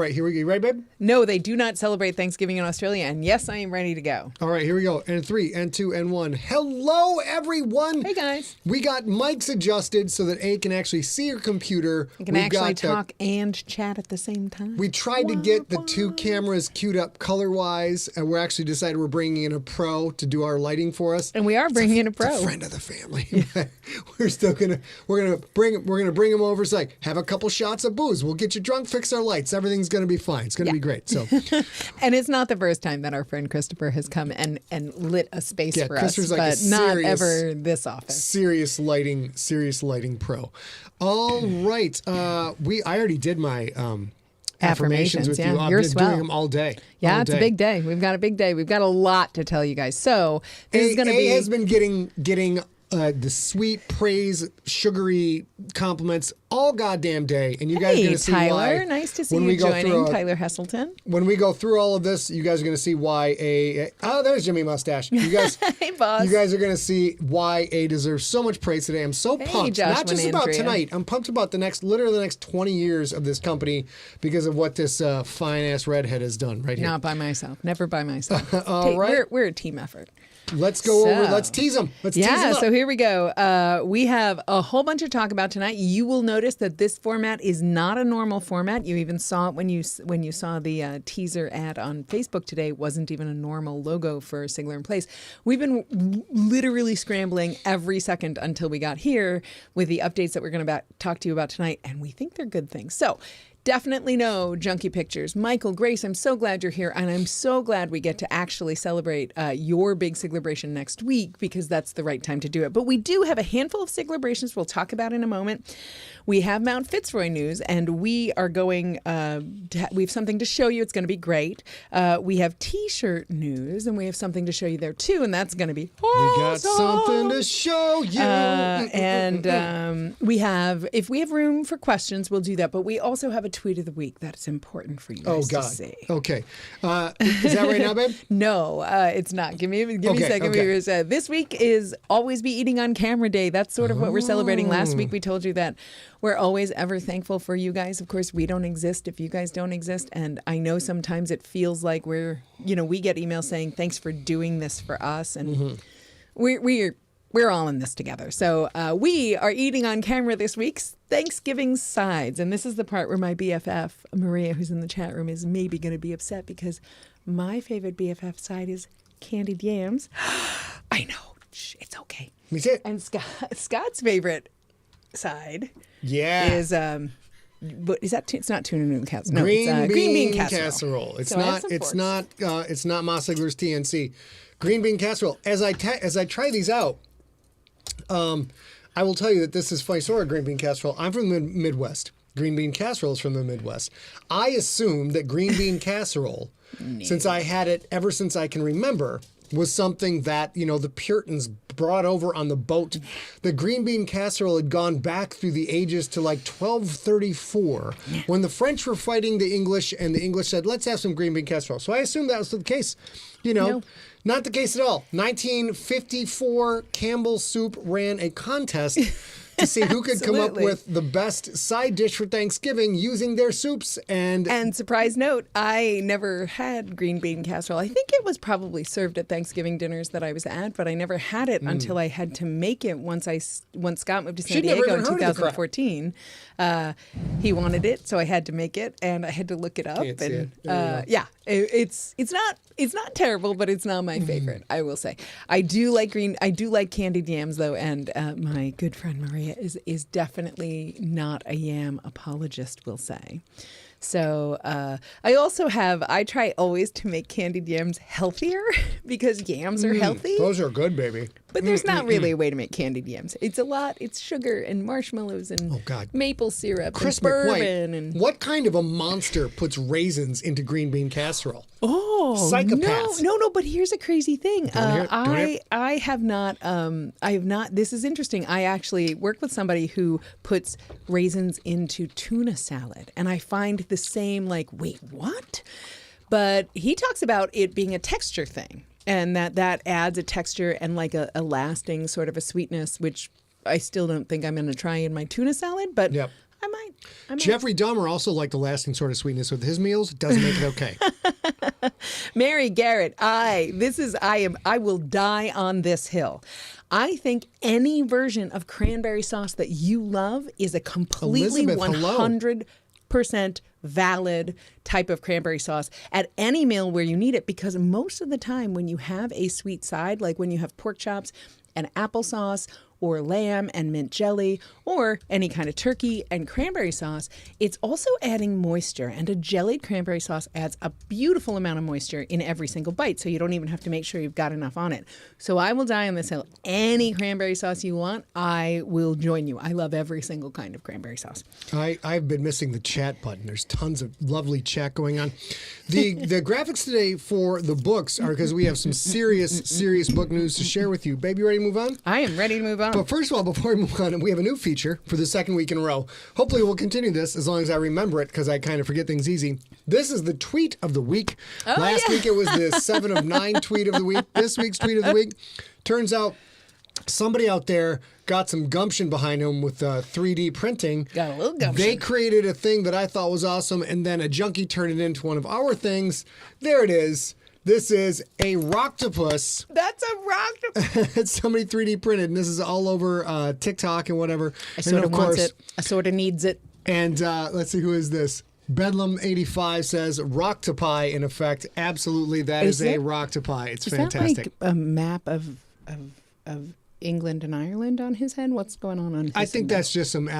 Right, here we go. You ready, babe? No, they do not celebrate Thanksgiving in Australia, and yes, I am ready to go. All right, here we go. And 3, and 2, and 1. Hello, everyone. Hey, guys. We got mics adjusted so that A can actually see your computer. You can actually talk and chat at the same time. We tried to get the 2 cameras queued up color-wise, and we're actually decided we're bringing in a pro to do our lighting for us. And we are bringing in a pro. It's a friend of the family. Yeah. we're gonna bring him over. It's like, have a couple shots of booze. We'll get you drunk, fix our lights. Everything's going to be fine. It's going to be great. So, and it's not the first time that our friend Christopher has come and lit a space for us, like but not ever this often. Serious lighting pro. All right. I already did my affirmations with you. I've been doing them all day. Yeah, it's a big day. We've got a big day. We've got a lot to tell you guys. So this is going to be. has been getting the sweet praise, sugary compliments all goddamn day, and you guys are going to see Tyler, why. Tyler, nice to see you joining. Tyler Hesselton. When we go through all of this, you guys are going to see why there's Jimmy Mustache. You guys, hey boss. You guys are going to see why A deserves so much praise today. I'm so pumped, not just about tonight. I'm pumped about literally the next 20 years of this company because of what this fine ass redhead has done right here. Not by myself, never by myself. All right, we're a team effort. Let's go over. Let's tease them. So here we go. We have a whole bunch to talk about tonight. You will notice that this format is not a normal format. You even saw it when you saw the teaser ad on Facebook today. It wasn't even a normal logo for SIGLERinPLACE. We've been literally scrambling every second until we got here with the updates that we're going to talk to you about tonight, and we think they're good things. So. Definitely no junkie pictures. Michael, Grace, I'm so glad you're here, and I'm so glad we get to actually celebrate your big Siglerbration next week because that's the right time to do it. But we do have a handful of Siglebrations we'll talk about in a moment. We have Mount FITZ ROY news, and we are going we have something to show you. It's going to be great. We have T-shirt news, and we have something to show you there too, and that's going to be awesome. We got something to show you. And we have, if we have room for questions, we'll do that. But we also have a tweet of the week that's important for you guys to see. Okay. Is that right now, babe? No, it's not. Give me a second. Okay. This week is Always Be Eating on Camera Day. That's sort of what we're celebrating. Last week we told you that we're always ever thankful for you guys. Of course, we don't exist if you guys don't exist. And I know sometimes it feels like we get emails saying, thanks for doing this for us. And we're all in this together. So we are eating on camera this week's Thanksgiving sides. And this is the part where my BFF, Maria, who's in the chat room, is maybe going to be upset because my favorite BFF side is candied yams. I know. Shh, it's okay. Me too. And Scott's favorite side is... But is that it's not tuna noodle casserole? No, green bean casserole. It's not Ma Sigler's TNC. Green bean casserole. As I try these out, I will tell you that this is funny story. Green bean casserole. I'm from the Midwest. Green bean casserole is from the Midwest. I assumed that green bean casserole, since I had it ever since I can remember, was something that, the Puritans brought over on the boat. The green bean casserole had gone back through the ages to like 1234 when the French were fighting the English and the English said, let's have some green bean casserole. So I assumed that was the case. No. Not the case at all. 1954, Campbell Soup ran a contest to see who could come up with the best side dish for Thanksgiving using their soups. And surprise note, I never had green bean casserole. I think it was probably served at Thanksgiving dinners that I was at, but I never had it until I had to make it once Scott moved to San Diego in 2014. He wanted it, so I had to make it, and I had to look it up. It's not terrible, but it's not my favorite. I will say, I do like candied yams though, and my good friend Maria is definitely not a yam apologist, we'll say. So I try always to make candied yams healthier because yams are healthy. Those are good, baby. But there's not really a way to make candied yams. It's a lot. It's sugar and marshmallows and maple syrup and bourbon. And what kind of a monster puts raisins into green bean casserole? Oh, psychopaths. No. But here's a crazy thing. I have not. This is interesting. I actually work with somebody who puts raisins into tuna salad, and I find the same. Like, wait, what? But he talks about it being a texture thing. And that adds a texture and like a lasting sort of a sweetness, which I still don't think I'm going to try in my tuna salad, but I might. Jeffrey Dahmer also liked the lasting sort of sweetness with his meals. Doesn't make it okay. Mary Garrett, I will die on this hill. I think any version of cranberry sauce that you love is a completely Elizabeth, hello. 100% valid type of cranberry sauce at any meal where you need it, because most of the time when you have a sweet side, like when you have pork chops and applesauce or lamb and mint jelly or any kind of turkey and cranberry sauce, it's also adding moisture. And a jellied cranberry sauce adds a beautiful amount of moisture in every single bite, so you don't even have to make sure you've got enough on it. So I will die on this hill. Any cranberry sauce you want, I will join you. I love every single kind of cranberry sauce. I've been missing the chat button. There's tons of lovely chat going on. The graphics today for the books are because we have some serious book news to share with you. Babe, you ready to move on? I am ready to move on. But first of all, before we move on, we have a new feature for the second week in a row. Hopefully we'll continue this as long as I remember it, because I kind of forget things easy. This is the tweet of the week. Last week it was the 7 of 9 tweet of the week. This week's tweet of the week. Turns out somebody out there got some gumption behind them with 3D printing. Got a little gumption. They created a thing that I thought was awesome, and then a junkie turned it into one of our things. There it is. This is a rocktopus. That's a rocktopus. It's somebody 3D printed, and this is all over TikTok and whatever. I sort of wants it. I sort of needs it. And let's see, who is this? Bedlam85 says rocktopie, in effect. Absolutely, that is a rocktopie. It's fantastic. Is that like a map of England and Ireland on his head? What's going on his I think that's just some,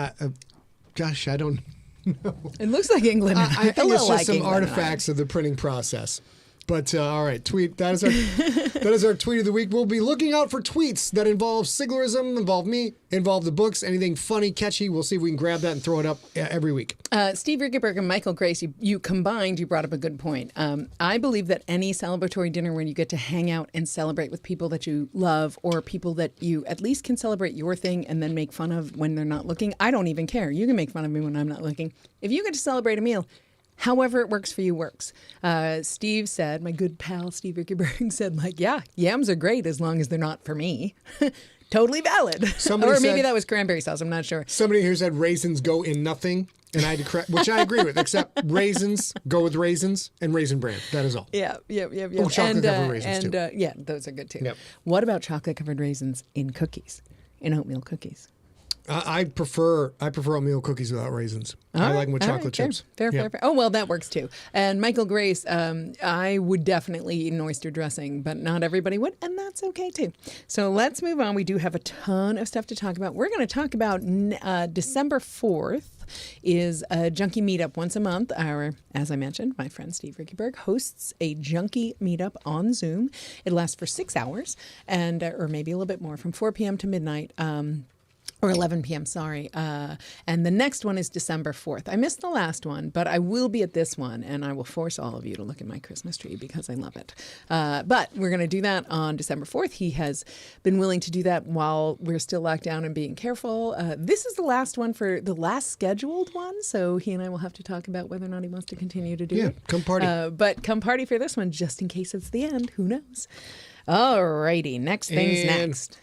gosh, I don't know. It looks like England and Ireland. I think it's just some artifacts of the printing process. But all right, tweet. That is our tweet of the week. We'll be looking out for tweets that involve Siglerism, involve me, involve the books, anything funny, catchy. We'll see if we can grab that and throw it up every week. Steve Rickenberg and Michael Grace, you combined, you brought up a good point. I believe that any celebratory dinner when you get to hang out and celebrate with people that you love, or people that you at least can celebrate your thing and then make fun of when they're not looking. I don't even care. You can make fun of me when I'm not looking. If you get to celebrate a meal, however it works for you works. Steve said, my good pal Steve Rickenberg said, like, yeah, yams are great as long as they're not for me. Totally valid. Or maybe that was cranberry sauce. I'm not sure. Somebody here said raisins go in nothing, and I had to correct, which I agree with, except raisins go with raisins and Raisin Bran. That is all. Yeah. Oh, chocolate-covered raisins, too. Yeah, those are good, too. Yep. What about chocolate-covered raisins in cookies, in oatmeal cookies? I prefer oatmeal cookies without raisins. I like them with chocolate chips. Fair. Oh, well, that works too. And Michael Grace, I would definitely eat an oyster dressing, but not everybody would, and that's okay too. So let's move on. We do have a ton of stuff to talk about. We're going to talk about December 4th is a junkie meetup once a month. As I mentioned, my friend Steve Rickenberg hosts a junkie meetup on Zoom. It lasts for 6 hours, and or maybe a little bit more, from 4 p.m. to midnight. Or 11 p.m., sorry. And the next one is December 4th. I missed the last one, but I will be at this one, and I will force all of you to look at my Christmas tree because I love it. But we're going to do that on December 4th. He has been willing to do that while we're still locked down and being careful. This is the last one, for the last scheduled one, so he and I will have to talk about whether or not he wants to continue to do it. Yeah, come party. But come party for this one, just in case it's the end. Who knows? All righty, next thing's next.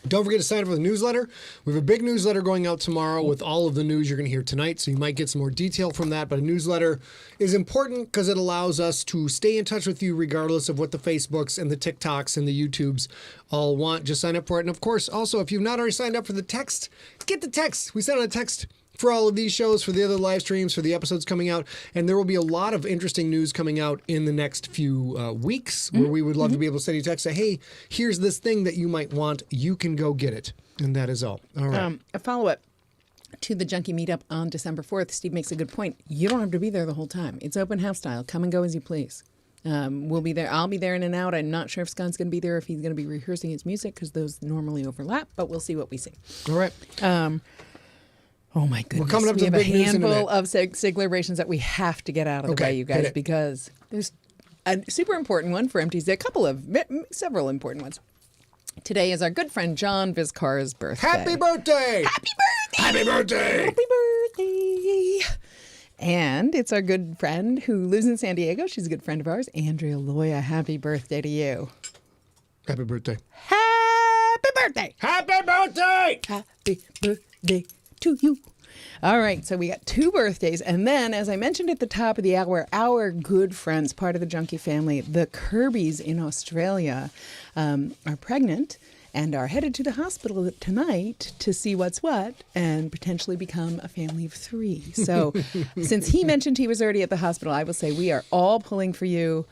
Don't forget to sign up for the newsletter. We have a big newsletter going out tomorrow with all of the news you're going to hear tonight, so you might get some more detail from that. But a newsletter is important because it allows us to stay in touch with you regardless of what the Facebooks and the TikToks and the YouTubes all want. Just sign up for it. And of course, also, if you've not already signed up for the text, get the text. We send out a text for all of these shows, for the other live streams, for the episodes coming out. And there will be a lot of interesting news coming out in the next few weeks where we would love to be able to send you a text, say, hey, here's this thing that you might want. You can go get it. And that is all. All right. A follow-up to the junkie meetup on December 4th. Steve makes a good point. You don't have to be there the whole time. It's open house style. Come and go as you please. We'll be there. I'll be there in and out. I'm not sure if Scott's going to be there, if he's going to be rehearsing his music, because those normally overlap, but we'll see what we see. All right. Oh my goodness. We're coming up to we the have big a news handful of Siglerations that we have to get out of the way, you guys, because there's a super important one for MTZ, several important ones. Today is our good friend John Vizcar's birthday. Happy birthday! Happy birthday! Happy birthday! Happy birthday! And it's our good friend who lives in San Diego. She's a good friend of ours, Andrea Loya. Happy birthday to you. Happy birthday. Happy birthday! Happy birthday! Happy birthday to you. All right, so we got 2 birthdays. And then, as I mentioned at the top of the hour, our good friends, part of the Junkie family, the Kirbys in Australia, are pregnant and are headed to the hospital tonight to see what's what and potentially become a family of 3. So since he mentioned he was already at the hospital, I will say we are all pulling for you.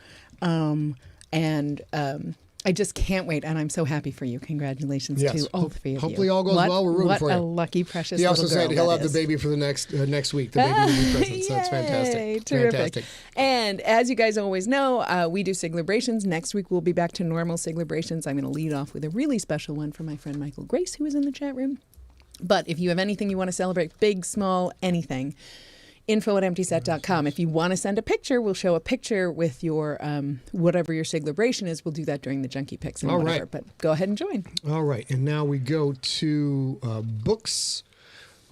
I just can't wait, and I'm so happy for you. Congratulations to all 3 of you. Hopefully all goes well. We're rooting for you. What a lucky, precious He little also said he'll have the baby for the next week. The baby will be present, so that's fantastic. Terrific. Fantastic. And as you guys always know, we do Siglebrations. Next week we'll be back to normal Siglebrations. I'm going to lead off with a really special one from my friend Michael Grace, who is in the chat room. But if you have anything you want to celebrate, big, small, anything, info@emptyset.com. If you want to send a picture, we'll show a picture with your whatever your Siglebration is. We'll do that during the Junkie Picks and whatever. Right. But go ahead and join. All right. And now we go to books.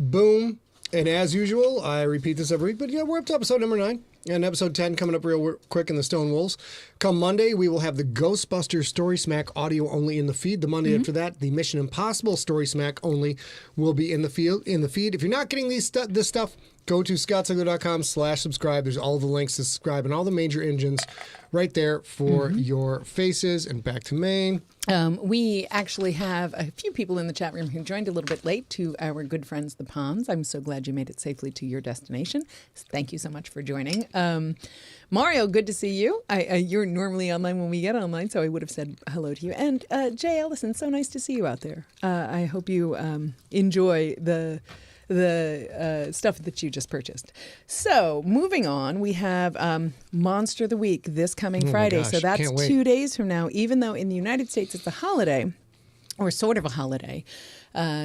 Boom. And as usual, I repeat this every week, but yeah, we're up to episode number 9. And episode 10 coming up real quick in the Stone Wolves. Come Monday, we will have the Ghostbusters Story Smack audio only in the feed. The Monday after that, the Mission Impossible Story Smack only will be in the feed. If you're not getting this stuff, go to scottsugler.com/subscribe. There's all the links to subscribe and all the major engines right there for your faces. And back to Maine. We actually have a few people in the chat room who joined a little bit late to our good friends, the Ponds. I'm so glad you made it safely to your destination. Thank you so much for joining. Mario, good to see you. You're normally online when we get online, so I would have said hello to you. And Jay Ellison, so nice to see you out there. I hope you enjoy the stuff that you just purchased. So moving on, we have Monster of the Week this coming Friday. Gosh, so that's can't wait. 2 days from now, even though in the United States it's a holiday, or sort of a holiday.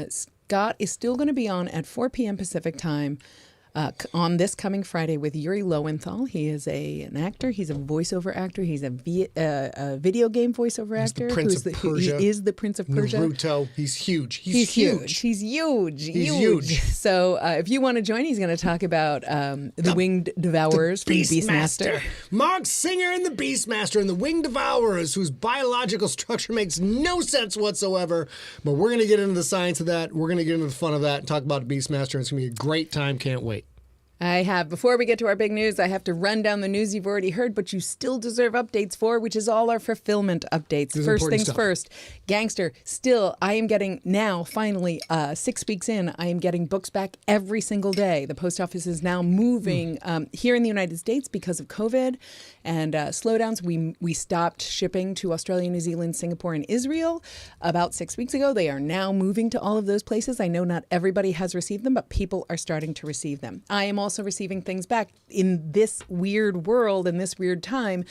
Scott is still going to be on at 4 p.m. Pacific time on this coming Friday with Yuri Lowenthal. He is an actor. He's a voiceover actor. He's a video game voiceover actor. The Prince of Persia. He is the Prince of Persia. Naruto. He's huge. He's huge. He's huge. So if you want to join, he's going to talk about the Winged Devourers from Beastmaster. Mark Singer and the Beastmaster and the Winged Devourers, whose biological structure makes no sense whatsoever. But we're going to get into the science of that. We're going to get into the fun of that and talk about Beastmaster. It's going to be a great time. Can't wait. Before we get to our big news, I have to run down the news you've already heard, but you still deserve updates for, which is all our fulfillment updates. First things first, Gangster, still, I am getting now, finally, 6 weeks in, I am getting books back every single day. The post office is now moving here in the United States because of COVID and slowdowns. We stopped shipping to Australia, New Zealand, Singapore, and Israel about 6 weeks ago. They are now moving to all of those places. I know not everybody has received them, but people are starting to receive them. I am also receiving things back in this weird world, in this weird time.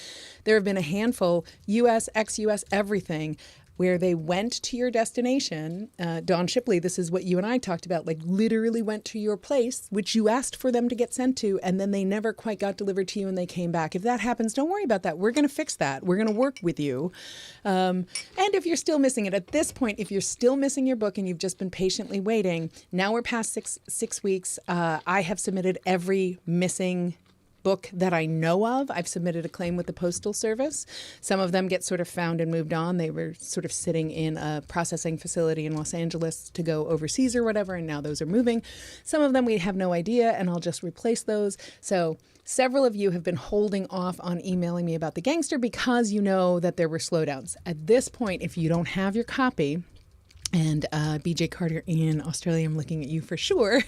There have been a handful, U.S., ex-U.S., everything, where they went to your destination. Dawn Shipley, this is what you and I talked about, like literally went to your place, which you asked for them to get sent to, and then they never quite got delivered to you and they came back. If that happens, don't worry about that. We're going to fix that. We're going to work with you. And if you're still missing it, at this point, if you're still missing your book and you've just been patiently waiting, now we're past six weeks. I have submitted every missing book that I know of. I've submitted a claim with the Postal Service. Some of them get sort of found and moved on. They were sort of sitting in a processing facility in Los Angeles to go overseas or whatever, and now those are moving. Some of them we have no idea, and I'll just replace those. So several of you have been holding off on emailing me about the Gangster because you know that there were slowdowns. At this point, if you don't have your copy, and BJ Carter in Australia, I'm looking at you for sure.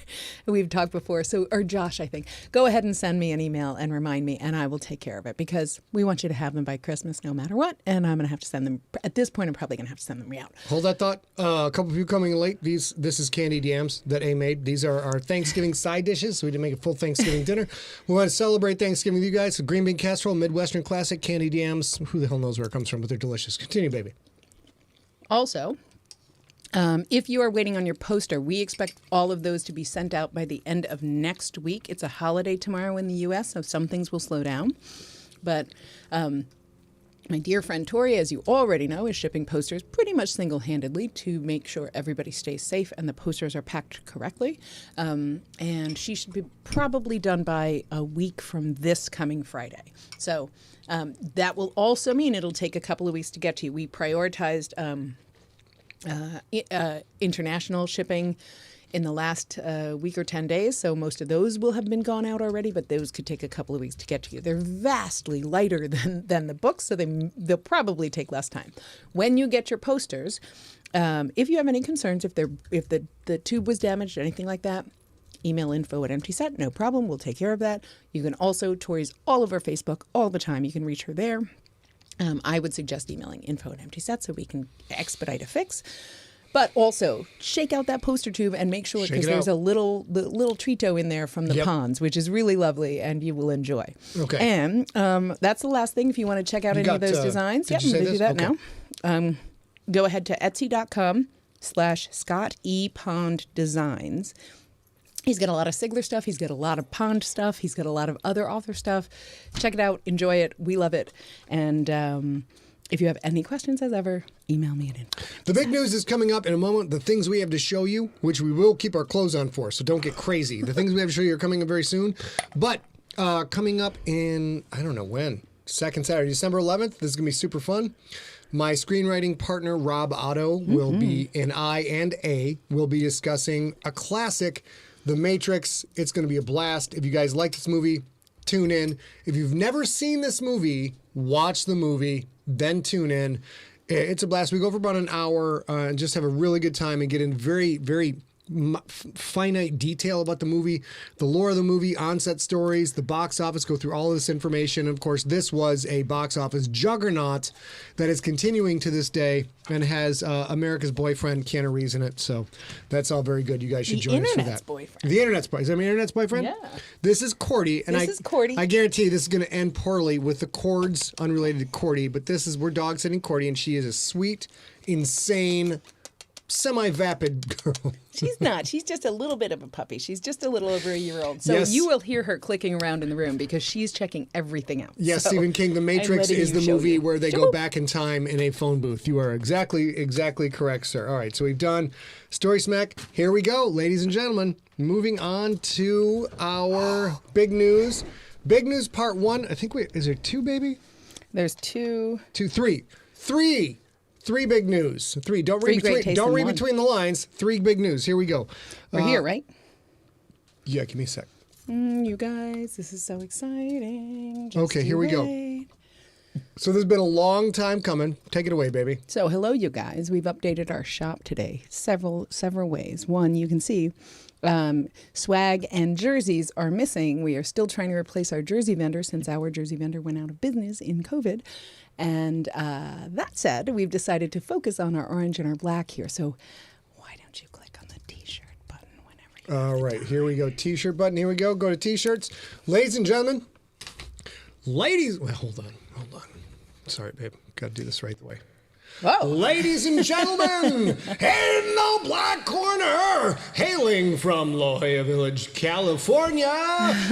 We've talked before. Or Josh, I think. Go ahead and send me an email and remind me, and I will take care of it because we want you to have them by Christmas no matter what. And I'm going to have to send them. At this point, I'm probably going to have to send them out. Hold that thought. A couple of you coming late. This is candied yams that A made. These are our Thanksgiving side dishes. So we didn't make a full Thanksgiving dinner. We want to celebrate Thanksgiving with you guys. Green bean casserole, Midwestern classic, candied yams. Who the hell knows where it comes from, but they're delicious. Continue, baby. Also, if you are waiting on your poster, we expect all of those to be sent out by the end of next week. It's a holiday tomorrow in the U.S., so some things will slow down. But my dear friend Tori, as you already know, is shipping posters pretty much single-handedly to make sure everybody stays safe and the posters are packed correctly. And she should be probably done by a week from this coming Friday. So that will also mean it'll take a couple of weeks to get to you. We prioritized international shipping in the last week or 10 days. So most of those will have been gone out already, but those could take a couple of weeks to get to you. They're vastly lighter than the books, so they'll probably take less time. When you get your posters, if you have any concerns, if the tube was damaged or anything like that, email info@emptyset. No problem. We'll take care of that. You can also, Tori's all over Facebook all the time. You can reach her there. I would suggest emailing info@emptyset so we can expedite a fix. But also, shake out that poster tube and make sure, because there's a little Trito in there from the ponds, which is really lovely and you will enjoy. Okay. And that's the last thing if you want to check out any of those designs. Yep, I'm going to do that now. Go ahead to etsy.com/Scott E. Pond Designs. He's got a lot of Sigler stuff. He's got a lot of Pond stuff. He's got a lot of other author stuff. Check it out. Enjoy it. We love it. And if you have any questions, as ever, email me at info. The big news is coming up in a moment. The things we have to show you, which we will keep our clothes on for, so don't get crazy. The things we have to show you are coming up very soon. But coming up in, I don't know when, second Saturday, December 11th. This is going to be super fun. My screenwriting partner, Rob Otto, will be, and I and A will be discussing a classic, The Matrix. It's going to be a blast. If you guys like this movie, tune in. If you've never seen this movie, watch the movie, then tune in. It's a blast. We go for about an hour and just have a really good time and get in very, very finite detail about the movie, the lore of the movie, on-set stories, the box office, go through all of this information. Of course, this was a box office juggernaut that is continuing to this day and has America's Boyfriend, Keanu Reeves, in it. So that's all very good. You guys should join us for that. Boyfriend. The Internet's Boyfriend. Is that my Internet's Boyfriend? Yeah. This is Cordy. And this is Cordy. I guarantee you this is going to end poorly with the chords unrelated to Cordy, but we're dog sitting Cordy, and she is a sweet, insane, semi-vapid girl. She's not. She's just a little bit of a puppy. She's just a little over a year old. So Yes. you will hear her clicking around in the room because she's checking everything out. Yes, So Stephen King, The Matrix I'm letting is you the show movie you. where they go back in time in a phone booth. You are exactly correct, sir. All right, so we've done Story Smack. Here we go, ladies and gentlemen. Moving on to our big news. Big news part one. I think is there two, baby? There's two. Three big news. Three. Don't read between the lines. Three big news. Here we go. We're here, right? Yeah, give me a sec. You guys, this is so exciting. Just Okay, here we go. wait. So this has been a long time coming. Take it away, baby. So hello, you guys. We've updated our shop today several ways. One, you can see swag and jerseys are missing. We are still trying to replace our jersey vendor since our jersey vendor went out of business in COVID. And that said, we've decided to focus on our orange and our black here. So why don't you click on the T-shirt button whenever you All right, here we go. T-shirt button. Here we go. Go to T-shirts. Ladies and gentlemen. Well, hold on. Sorry, babe. Got to do this right the way. Whoa. Ladies and gentlemen, in the black corner, hailing from La Jolla Village, California,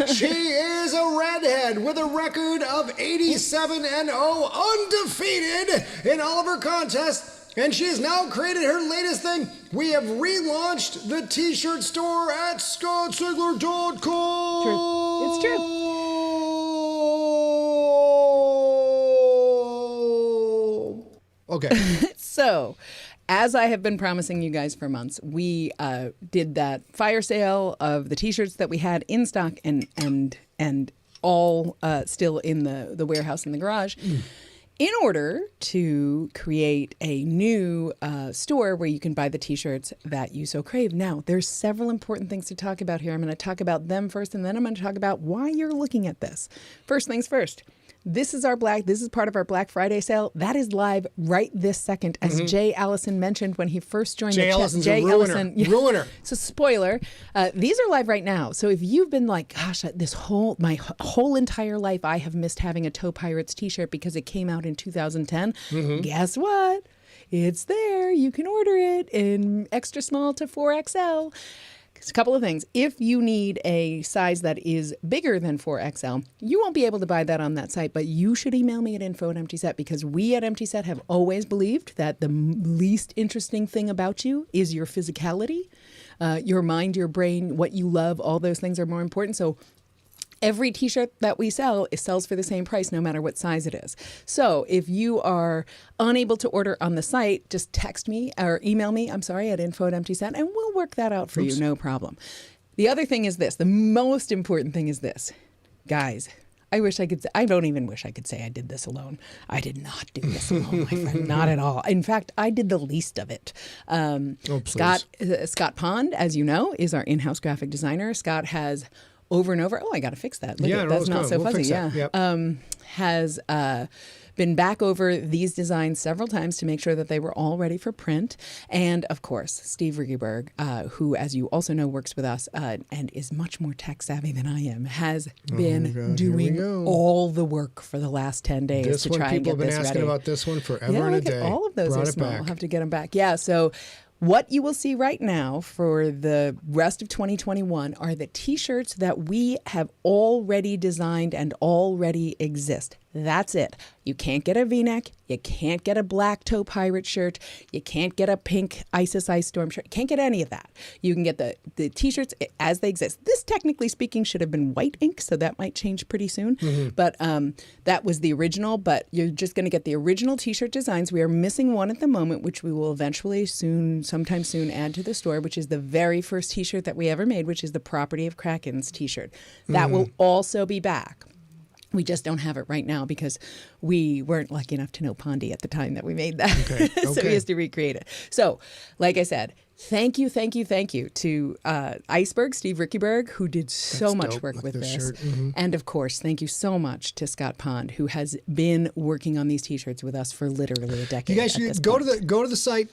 she is a redhead with a record of 87-0, undefeated in all of her contests. And she has now created her latest thing. We have relaunched the T-shirt store at ScottSigler.com. True. It's true. Okay. So, as I have been promising you guys for months, we did that fire sale of the T-shirts that we had in stock and all still in the warehouse in the garage. In order to create a new store where you can buy the T-shirts that you so crave. Now, there's several important things to talk about here. I'm going to talk about them first, and then I'm going to talk about why you're looking at this. First things first. This is part of our Black Friday sale. That is live right this second, as Jay Allison mentioned when he first joined the chat. Allison's a ruiner. Ruiner. So spoiler, these are live right now. So if you've been like, gosh, my whole entire life, I have missed having a Toe Pirates t-shirt because it came out in 2010. Guess what? It's there. You can order it in extra small to 4XL. A couple of things. If you need a size that is bigger than 4XL, you won't be able to buy that on that site, but you should email me at info@emptyset because we at Empty Set have always believed that the least interesting thing about you is your physicality, your mind, your brain, what you love. All those things are more important. So Every t-shirt that we sell sells for the same price no matter what size it is. So if you are unable to order on the site, just text me or email me, at info@emptyset, and we'll work that out for you, no problem. The other thing is this, the most important thing is this. Guys, I don't even wish I could say I did this alone. I did not do this alone, my friend, not at all. In fact, I did the least of it. Scott Pond, as you know, is our in-house graphic designer. Scott has over and over. Oh, I got to fix that. Look, that's not so fuzzy. Yeah. Yep. Has been back over these designs several times to make sure that they were all ready for print. And of course, Steve Riegeberg, who, as you also know, works with us and is much more tech savvy than I am, has been doing all the work for the last 10 days to try and get this ready. People have been asking about this one forever and a day. All of those are small. We'll have to get them back. Yeah. So what you will see right now for the rest of 2021 are the t-shirts that we have already designed and already exist. That's it. You can't get a V-neck. You can't get a black toe pirate shirt. You can't get a pink Isis Ice Storm shirt. You can't get any of that. You can get the t-shirts as they exist. This, technically speaking, should have been white ink, so that might change pretty soon. Mm-hmm. But that was the original, but you're just going to get the original t-shirt designs. We are missing one at the moment, which we will eventually sometime soon add to the store, which is the very first t-shirt that we ever made, which is the Property of Kraken's t-shirt. That will also be back. We just don't have it right now because we weren't lucky enough to know Pondy at the time that we made that. Okay. So he has to recreate it. So, like I said, thank you to Iceberg, Steve Riegeberg, who did so much work with this. Mm-hmm. And of course, thank you so much to Scott Pond, who has been working on these t-shirts with us for literally a decade. You guys should go to the site.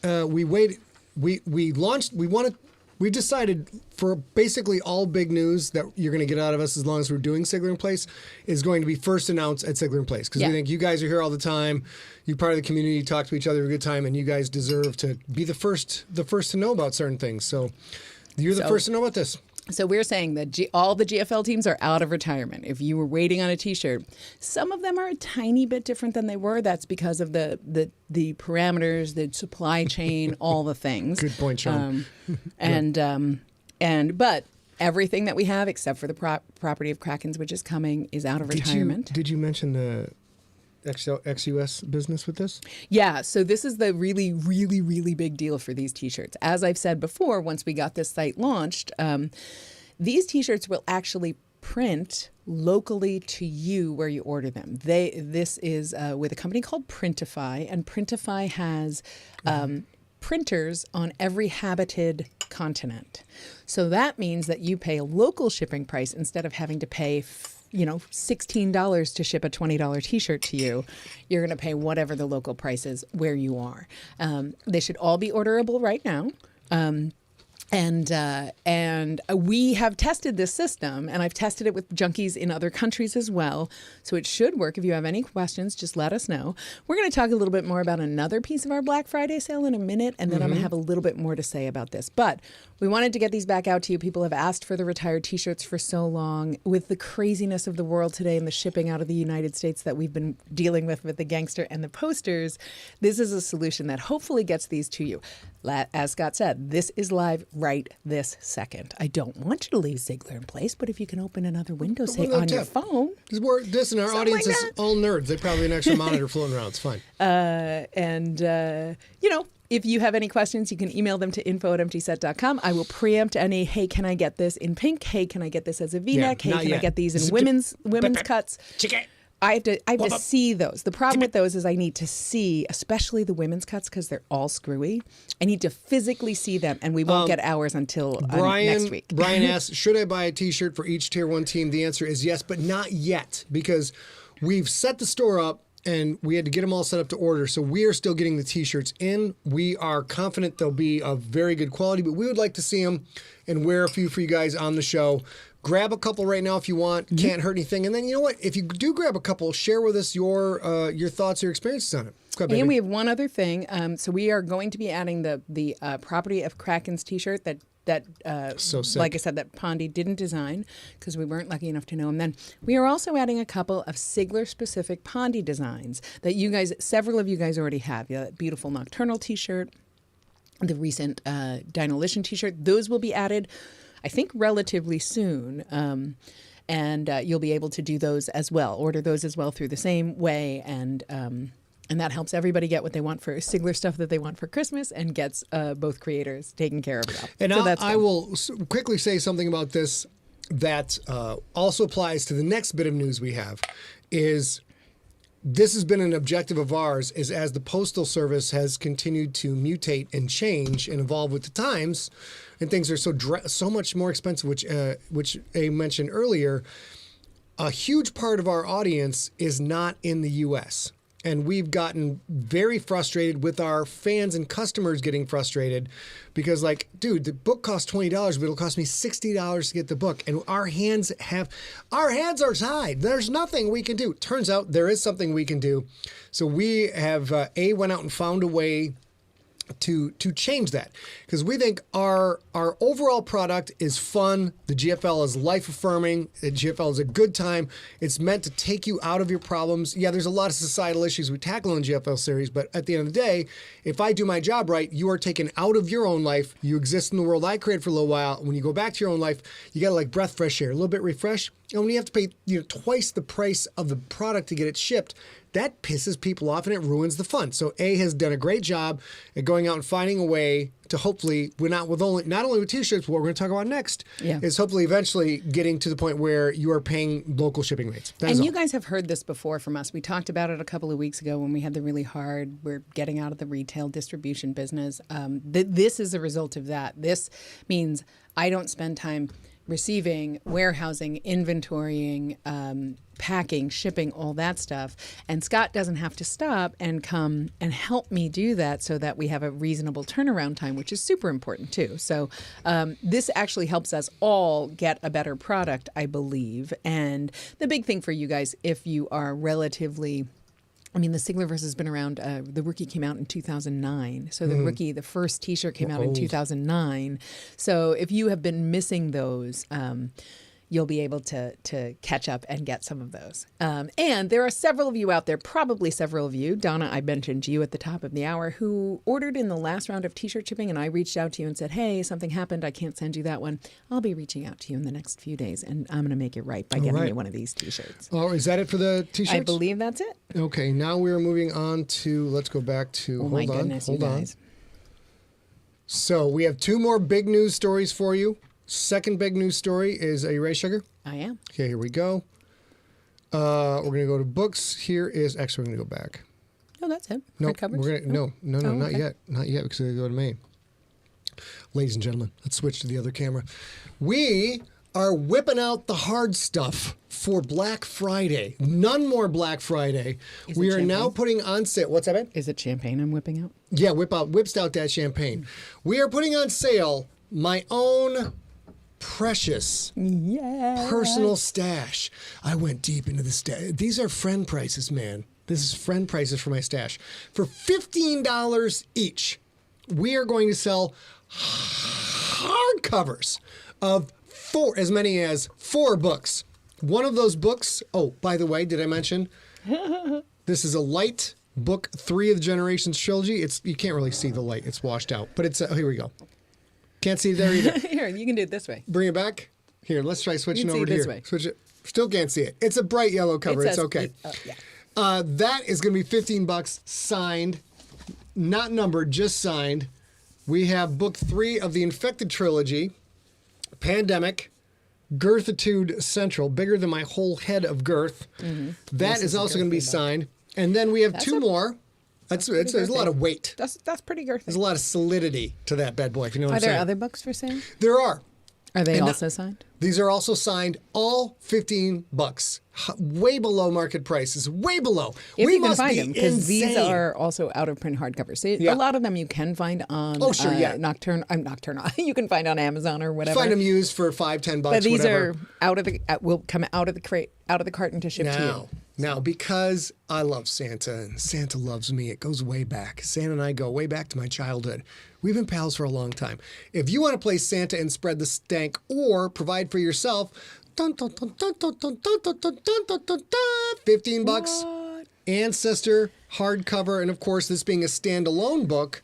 We decided for basically all big news that you're going to get out of us as long as we're doing Sigler-in-Place is going to be first announced at Sigler-in-Place because we think you guys are here all the time. You're part of the community. You talk to each other a good time, and you guys deserve to be the first to know about certain things. So you're the first to know about this. So we're saying that all the GFL teams are out of retirement. If you were waiting on a T-shirt, some of them are a tiny bit different than they were. That's because of the parameters, the supply chain, all the things. Good point, Sean. But everything that we have, except for the Property of Kraken's, which is coming, is out of retirement. Did you mention the ex-US business with this? Yeah, so this is the really, really, really big deal for these T-shirts. As I've said before, once we got this site launched, these T-shirts will actually print locally to you where you order them. This is with a company called Printify, and Printify has printers on every habited continent. So that means that you pay a local shipping price instead of having to pay $16 to ship a $20 T-shirt to you. You're going to pay whatever the local price is where you are. They should all be orderable right now. And we have tested this system, and I've tested it with junkies in other countries as well. So it should work. If you have any questions, just let us know. We're going to talk a little bit more about another piece of our Black Friday sale in a minute, and then I'm going to have a little bit more to say about this. But we wanted to get these back out to you. People have asked for the retired T-shirts for so long. With the craziness of the world today and the shipping out of the United States that we've been dealing with the gangster and the posters, this is a solution that hopefully gets these to you. As Scott said, this is live right this second. I don't want you to leave Sigler-in-Place, but if you can open another window, say on your phone. This and our audience is all nerds. They probably have an extra monitor floating around. It's fine. If you have any questions, you can email them to info@emptyset.com. I will preempt any, hey, can I get this in pink? Hey, can I get this as a V-neck? I get these in women's cuts? I have to see those. The problem with those is I need to see, especially the women's cuts, because they're all screwy. I need to physically see them, and we won't get ours until next week. Brian asks, should I buy a T-shirt for each Tier 1 team? The answer is yes, but not yet, because we've set the store up, and we had to get them all set up to order. So we are still getting the T-shirts in. We are confident they'll be of very good quality, but we would like to see them and wear a few for you guys on the show. Grab a couple right now if you want. Can't hurt anything. And then, you know what? If you do grab a couple, share with us your thoughts, your experiences on it. Go ahead, and we have one other thing. So we are going to be adding the Property of Kraken's T-shirt that so sick. Like I said, that Pondy didn't design because we weren't lucky enough to know him then. We are also adding a couple of Sigler-specific Pondy designs that several of you guys already have. That beautiful Nocturnal T-shirt, the recent Dinolition T-shirt. Those will be added, I think, relatively soon. and you'll be able to do those as well. Order those as well through the same way, and that helps everybody get what they want for Sigler stuff that they want for Christmas, and gets both creators taken care of well. And so that's I will quickly say something about this that also applies to the next bit of news we have. Is this has been an objective of ours, is as the Postal Service has continued to mutate and change and evolve with the times, and things are so much more expensive, which I mentioned earlier. A huge part of our audience is not in the U.S., and we've gotten very frustrated with our fans and customers getting frustrated because, like, dude, the book costs $20, but it'll cost me $60 to get the book. And our hands are tied. There's nothing we can do. Turns out there is something we can do. So we have, went out and found a way to change that, because we think our overall product is fun. The GFL is life affirming. The GFL is a good time. It's meant to take you out of your problems. Yeah, there's a lot of societal issues we tackle in the GFL series, but at the end of the day, if I do my job right, you are taken out of your own life. You exist in the world I created for a little while. When you go back to your own life, you got to like breath fresh air, a little bit refresh. And when you have to pay twice the price of the product to get it shipped, that pisses people off and it ruins the fun. So A has done a great job at going out and finding a way to hopefully, not only with t-shirts, what we're going to talk about next is hopefully eventually getting to the point where you are paying local shipping rates. And you guys have heard this before from us. We talked about it a couple of weeks ago when we had the really hard, we're getting out of the retail distribution business. This is a result of that. This means I don't spend time receiving, warehousing, inventorying, packing, shipping, all that stuff. And Scott doesn't have to stop and come and help me do that so that we have a reasonable turnaround time, which is super important too. So this actually helps us all get a better product, I believe. And the big thing for you guys, if you are relatively... I mean, the Siglerverse has been around. The Rookie came out in 2009. So the Rookie, the first T-shirt came out in 2009. So if you have been missing those, you'll be able to catch up and get some of those. And there are several of you out there, probably several of you. Donna, I mentioned you at the top of the hour, who ordered in the last round of T-shirt shipping, and I reached out to you and said, hey, something happened. I can't send you that one. I'll be reaching out to you in the next few days, and I'm going to make it right by getting you one of these T-shirts. Oh, is that it for the T-shirts? I believe that's it. Okay, now we're moving on to, let's go back to, hold on. So we have two more big news stories for you. Second big news story is, are you ready, Sugar? I am. Okay, here we go. We're going to go to books. Here is, actually, we're going to go back. No, that's it. Nope, no, not okay. yet. Not yet, because we're going to go to Maine. Ladies and gentlemen, let's switch to the other camera. We are whipping out the hard stuff for Black Friday. None more Black Friday. We are now putting on sale. What's that, babe? Is it champagne I'm whipping out? Yeah, whips out that champagne. We are putting on sale my own precious personal stash. I went deep into the stash. These are friend prices, man. This is friend prices for my stash. For $15 each, we are going to sell hardcovers of as many as 4 books. One of those books, oh, by the way, did I mention? This is a light book 3 of the Generations trilogy. You can't really see the light. It's washed out. But it's, here we go. Can't see it there either. Here, you can do it this way. Bring it back. Here, let's try switching over to here. Way. Switch it. Still can't see it. It's a bright yellow cover. It's okay. That is going to be $15 signed, not numbered, just signed. We have book 3 of the Infected trilogy, Pandemic, Girthitude Central, bigger than my whole head of girth. Mm-hmm. That is also going to be signed. And then we have 2 more. There's a lot of weight. That's pretty girthy. There's a lot of solidity to that bad boy, if you know what I'm saying. Are there other books for sale? There are. Are they also signed? These are also signed, all $15. Way below market prices, way below. If you can find them, because these are also out of print hardcovers. So a lot of them you can find on Nocturnal. You can find on Amazon or whatever. Find them used for $5-10. But these are will come out of the crate, out of the carton to ship to you. Now, because I love Santa and Santa loves me, it goes way back. Santa and I go way back to my childhood. We've been pals for a long time. If you want to play Santa and spread the stank or provide for yourself, $15. Ancestor hardcover, and of course, this being a standalone book,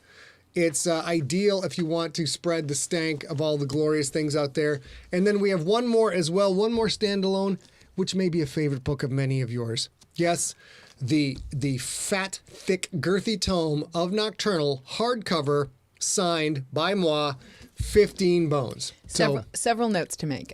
It's ideal if you want to spread the stank of all the glorious things out there. And then we have one more as well, one more standalone, which may be a favorite book of many of yours. Yes, the fat, thick, girthy tome of Nocturnal, hardcover, signed by moi, 15 bones. Several notes to make.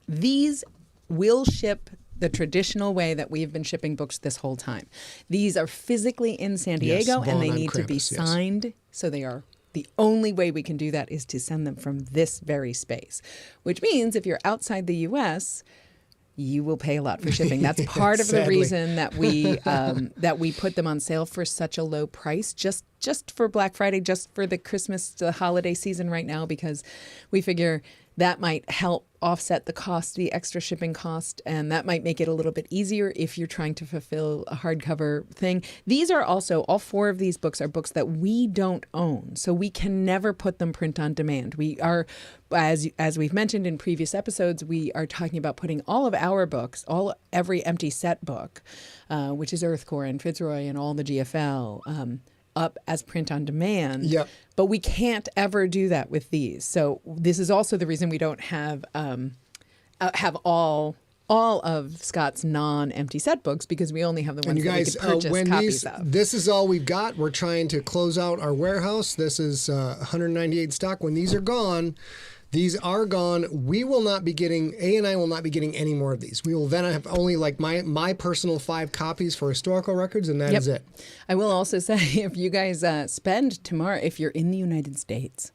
These will ship the traditional way that we've been shipping books this whole time. These are physically in San Diego, and they need to be signed. So they are. The only way we can do that is to send them from this very space, which means if you're outside the U.S., you will pay a lot for shipping. That's part of the reason that we put them on sale for such a low price, just for Black Friday, just for the Christmas, the holiday season right now, because we figure that might help offset the cost, the extra shipping cost, and that might make it a little bit easier if you're trying to fulfill a hardcover thing. These are also, all 4 of these books are books that we don't own, so we can never put them print on demand. We are, as we've mentioned in previous episodes, we are talking about putting all of our books, every empty set book, which is Earthcore and FITZ ROY and all the GFL, up as print on demand. Yep. But we can't ever do that with these. So this is also the reason we don't have all of Scott's non-empty set books, because we only have the ones that we can purchase copies of. This is all we've got. We're trying to close out our warehouse. This is 198 stock. When these are gone, we will not be getting, A and I will not be getting any more of these. We will then have only like my personal 5 copies for historical records, and that is it. I will also say, if you guys spend tomorrow, if you're in the United States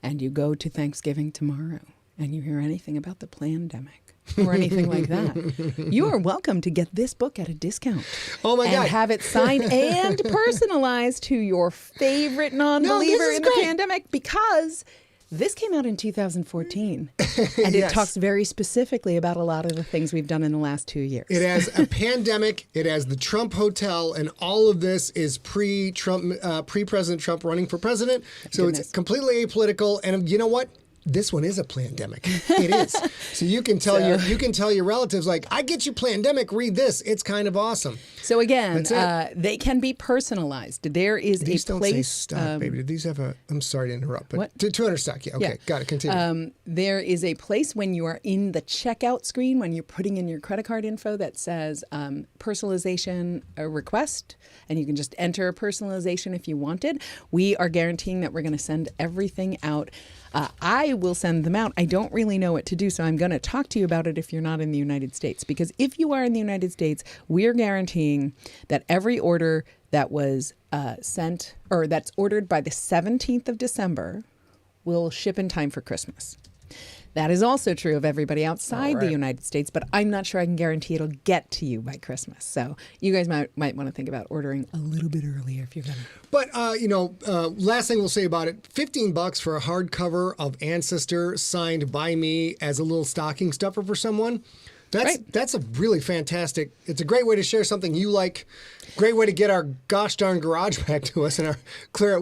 and you go to Thanksgiving tomorrow and you hear anything about the pandemic or anything like that, you are welcome to get this book at a discount. Oh my God. And have it signed and personalized to your favorite non-believer in the pandemic, because this came out in 2014, and it talks very specifically about a lot of the things we've done in the last 2 years. It has a pandemic, it has the Trump Hotel, and all of this is pre-President Trump running for president. So it's completely apolitical, and you know what? This one is a plandemic. It is. So you can tell your relatives, like, I get you plandemic, read this. It's kind of awesome. So again, they can be personalized. There is These a don't place. Say stock, baby. Do these have a? I'm sorry to interrupt, but What? 200 stock. Yeah. Okay. Got it. Continue. There is a place when you are in the checkout screen, when you're putting in your credit card info, that says personalization request, and you can just enter a personalization if you wanted. We are guaranteeing that we're going to send everything out. I will send them out. I don't really know what to do, so I'm going to talk to you about it if you're not in the United States. Because if you are in the United States, we're guaranteeing that every order that was sent, or that's ordered by the 17th of December, will ship in time for Christmas. That is also true of everybody outside the United States, but I'm not sure I can guarantee it'll get to you by Christmas. So you guys might want to think about ordering a little bit earlier if you're going to. But, last thing we'll say about it, $15 for a hardcover of Ancestor signed by me as a little stocking stuffer for someone. That's a really fantastic, it's a great way to share something you like. Great way to get our gosh darn garage back to us and our clear out.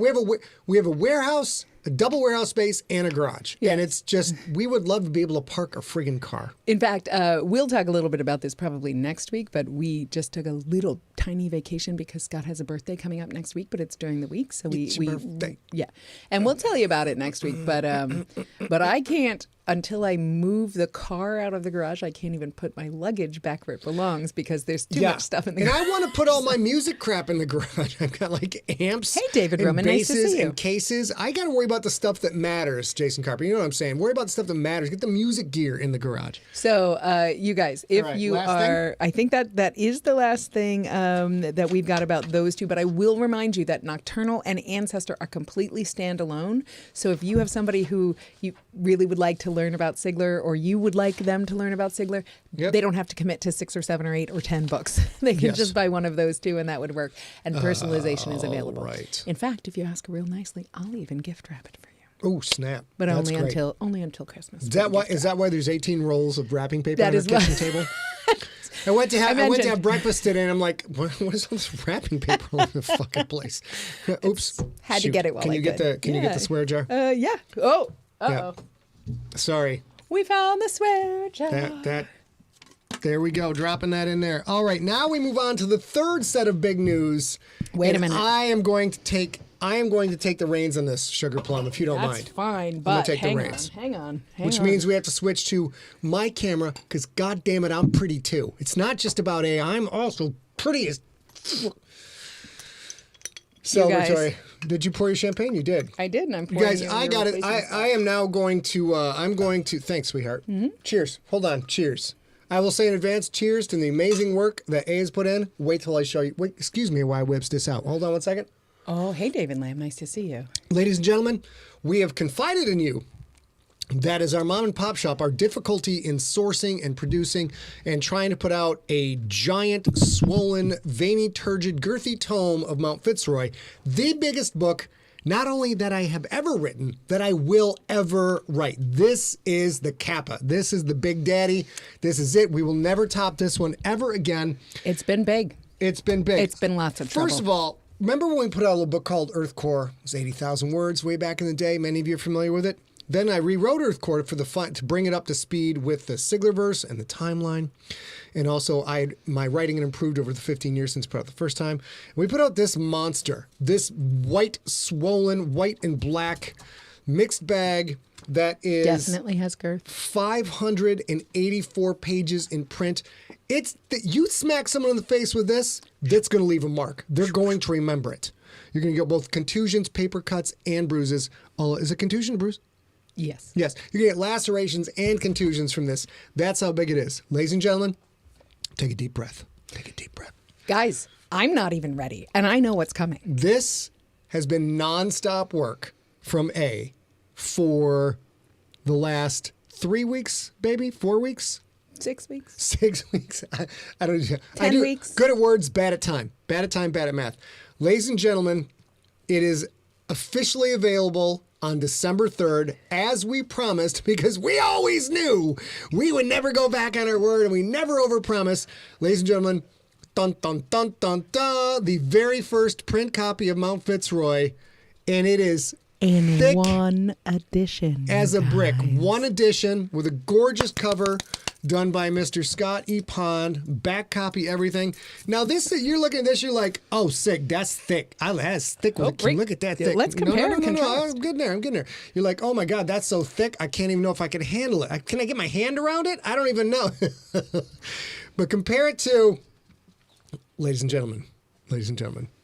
We have a warehouse, a double warehouse space, and a garage. Yeah. And it's just, we would love to be able to park a friggin' car. In fact, we'll talk a little bit about this probably next week, but we just took a little tiny vacation because Scott has a birthday coming up next week, but it's during the week. So it's your birthday. Yeah. And we'll tell you about it next week, but I can't, until I move the car out of the garage, I can't even put my luggage back where it belongs because there's too much stuff in the garage. And I want to put all my music crap in the garage. I've got like amps, David and Roman, nice to basses, see you. and cases. I got to worry about the stuff that matters, Jason Carpenter. You know what I'm saying? Worry about the stuff that matters. Get the music gear in the garage. So, you guys, if you are, I think that is the last thing that we've got about those two. But I will remind you that Nocturnal and Ancestor are completely standalone. So if you have somebody who you really would like to learn about Sigler, or you would like them to learn about Sigler, they don't have to commit to 6 or 7 or 8 or 10 books. They can just buy one of those two, and that would work. And personalization is available. Right. In fact, if you ask real nicely, I'll even gift wrap it for you. Oh, snap. But That's only until Christmas. Is that why there's 18 rolls of wrapping paper that on the kitchen table? I went to have breakfast today, and I'm like, what is all this wrapping paper all over the fucking place? Oops. Had to get it while Can I you could. Can you get the swear jar? Yeah. Oh. Uh-oh. Yeah. Sorry. We found the swear jar. There we go, dropping that in there. All right, now we move on to the third set of big news. Wait a minute. I am going to take I am going to take the reins on this, Sugar Plum, if you don't That's mind. fine, I'm but gonna take the hang reins. on. Which means we have to switch to my camera, because God damn it, I'm pretty too. It's not just about I'm also pretty as... Celebratory. Did you pour your champagne? You did. I did, and I'm You pouring guys, you I your got it. replacement I am now going to, thanks, sweetheart. Cheers. Hold on. Cheers. I will say in advance, cheers to the amazing work that A has put in. Wait till I show you. Wait, excuse me while I whips this out. Hold on one second. Oh, hey, David Lamb. Nice to see you. Ladies and gentlemen, we have confided in you. That is our mom and pop shop, our difficulty in sourcing and producing and trying to put out a giant, swollen, veiny, turgid, girthy tome of Mount FITZ ROY, the biggest book, not only that I have ever written, that I will ever write. This is the Kappa. This is the Big Daddy. This is it. We will never top this one ever again. It's been big. It's been big. It's been lots of trouble. First of all, remember when we put out a little book called Earth Core? It was 80,000 words way back in the day. Many of you are familiar with it. Then I rewrote Earth Core for the fun, to bring it up to speed with the Siglerverse and the timeline. And also, my writing had improved over the 15 years since put out the first time. We put out this monster, this white, swollen, white and black mixed bag that is Definitely has girth. 584 pages in print. You smack someone in the face with this, that's going to leave a mark. They're going to remember it. You're going to get both contusions, paper cuts, and bruises. Is it contusion or bruise? Yes. Yes. You get lacerations and contusions from this. That's how big it is. Ladies and gentlemen, take a deep breath. Take a deep breath. Guys, I'm not even ready, and I know what's coming. This has been nonstop work from A for the last 3 weeks, baby? 4 weeks? 6 weeks. 6 weeks. I don't know. 10 weeks. Good at words, bad at time. Bad at time, bad at math. Ladies and gentlemen, it is officially available on December 3rd, as we promised, because we always knew we would never go back on our word and we never overpromise. Ladies and gentlemen, dun, dun, dun, dun, dun, the very first print copy of Mount FITZ ROY, and it is In thick one edition. as a brick. One edition with a gorgeous cover done by Mr. Scott E. Pond, back copy, everything. Now, you're looking at this, you're like, oh, sick, that's thick. That's thick. Look at that thick. Let's compare and No, contrast. I'm getting there. You're like, oh my God, that's so thick, I can't even know if I can handle it. Can I get my hand around it? I don't even know. But compare it to, ladies and gentlemen,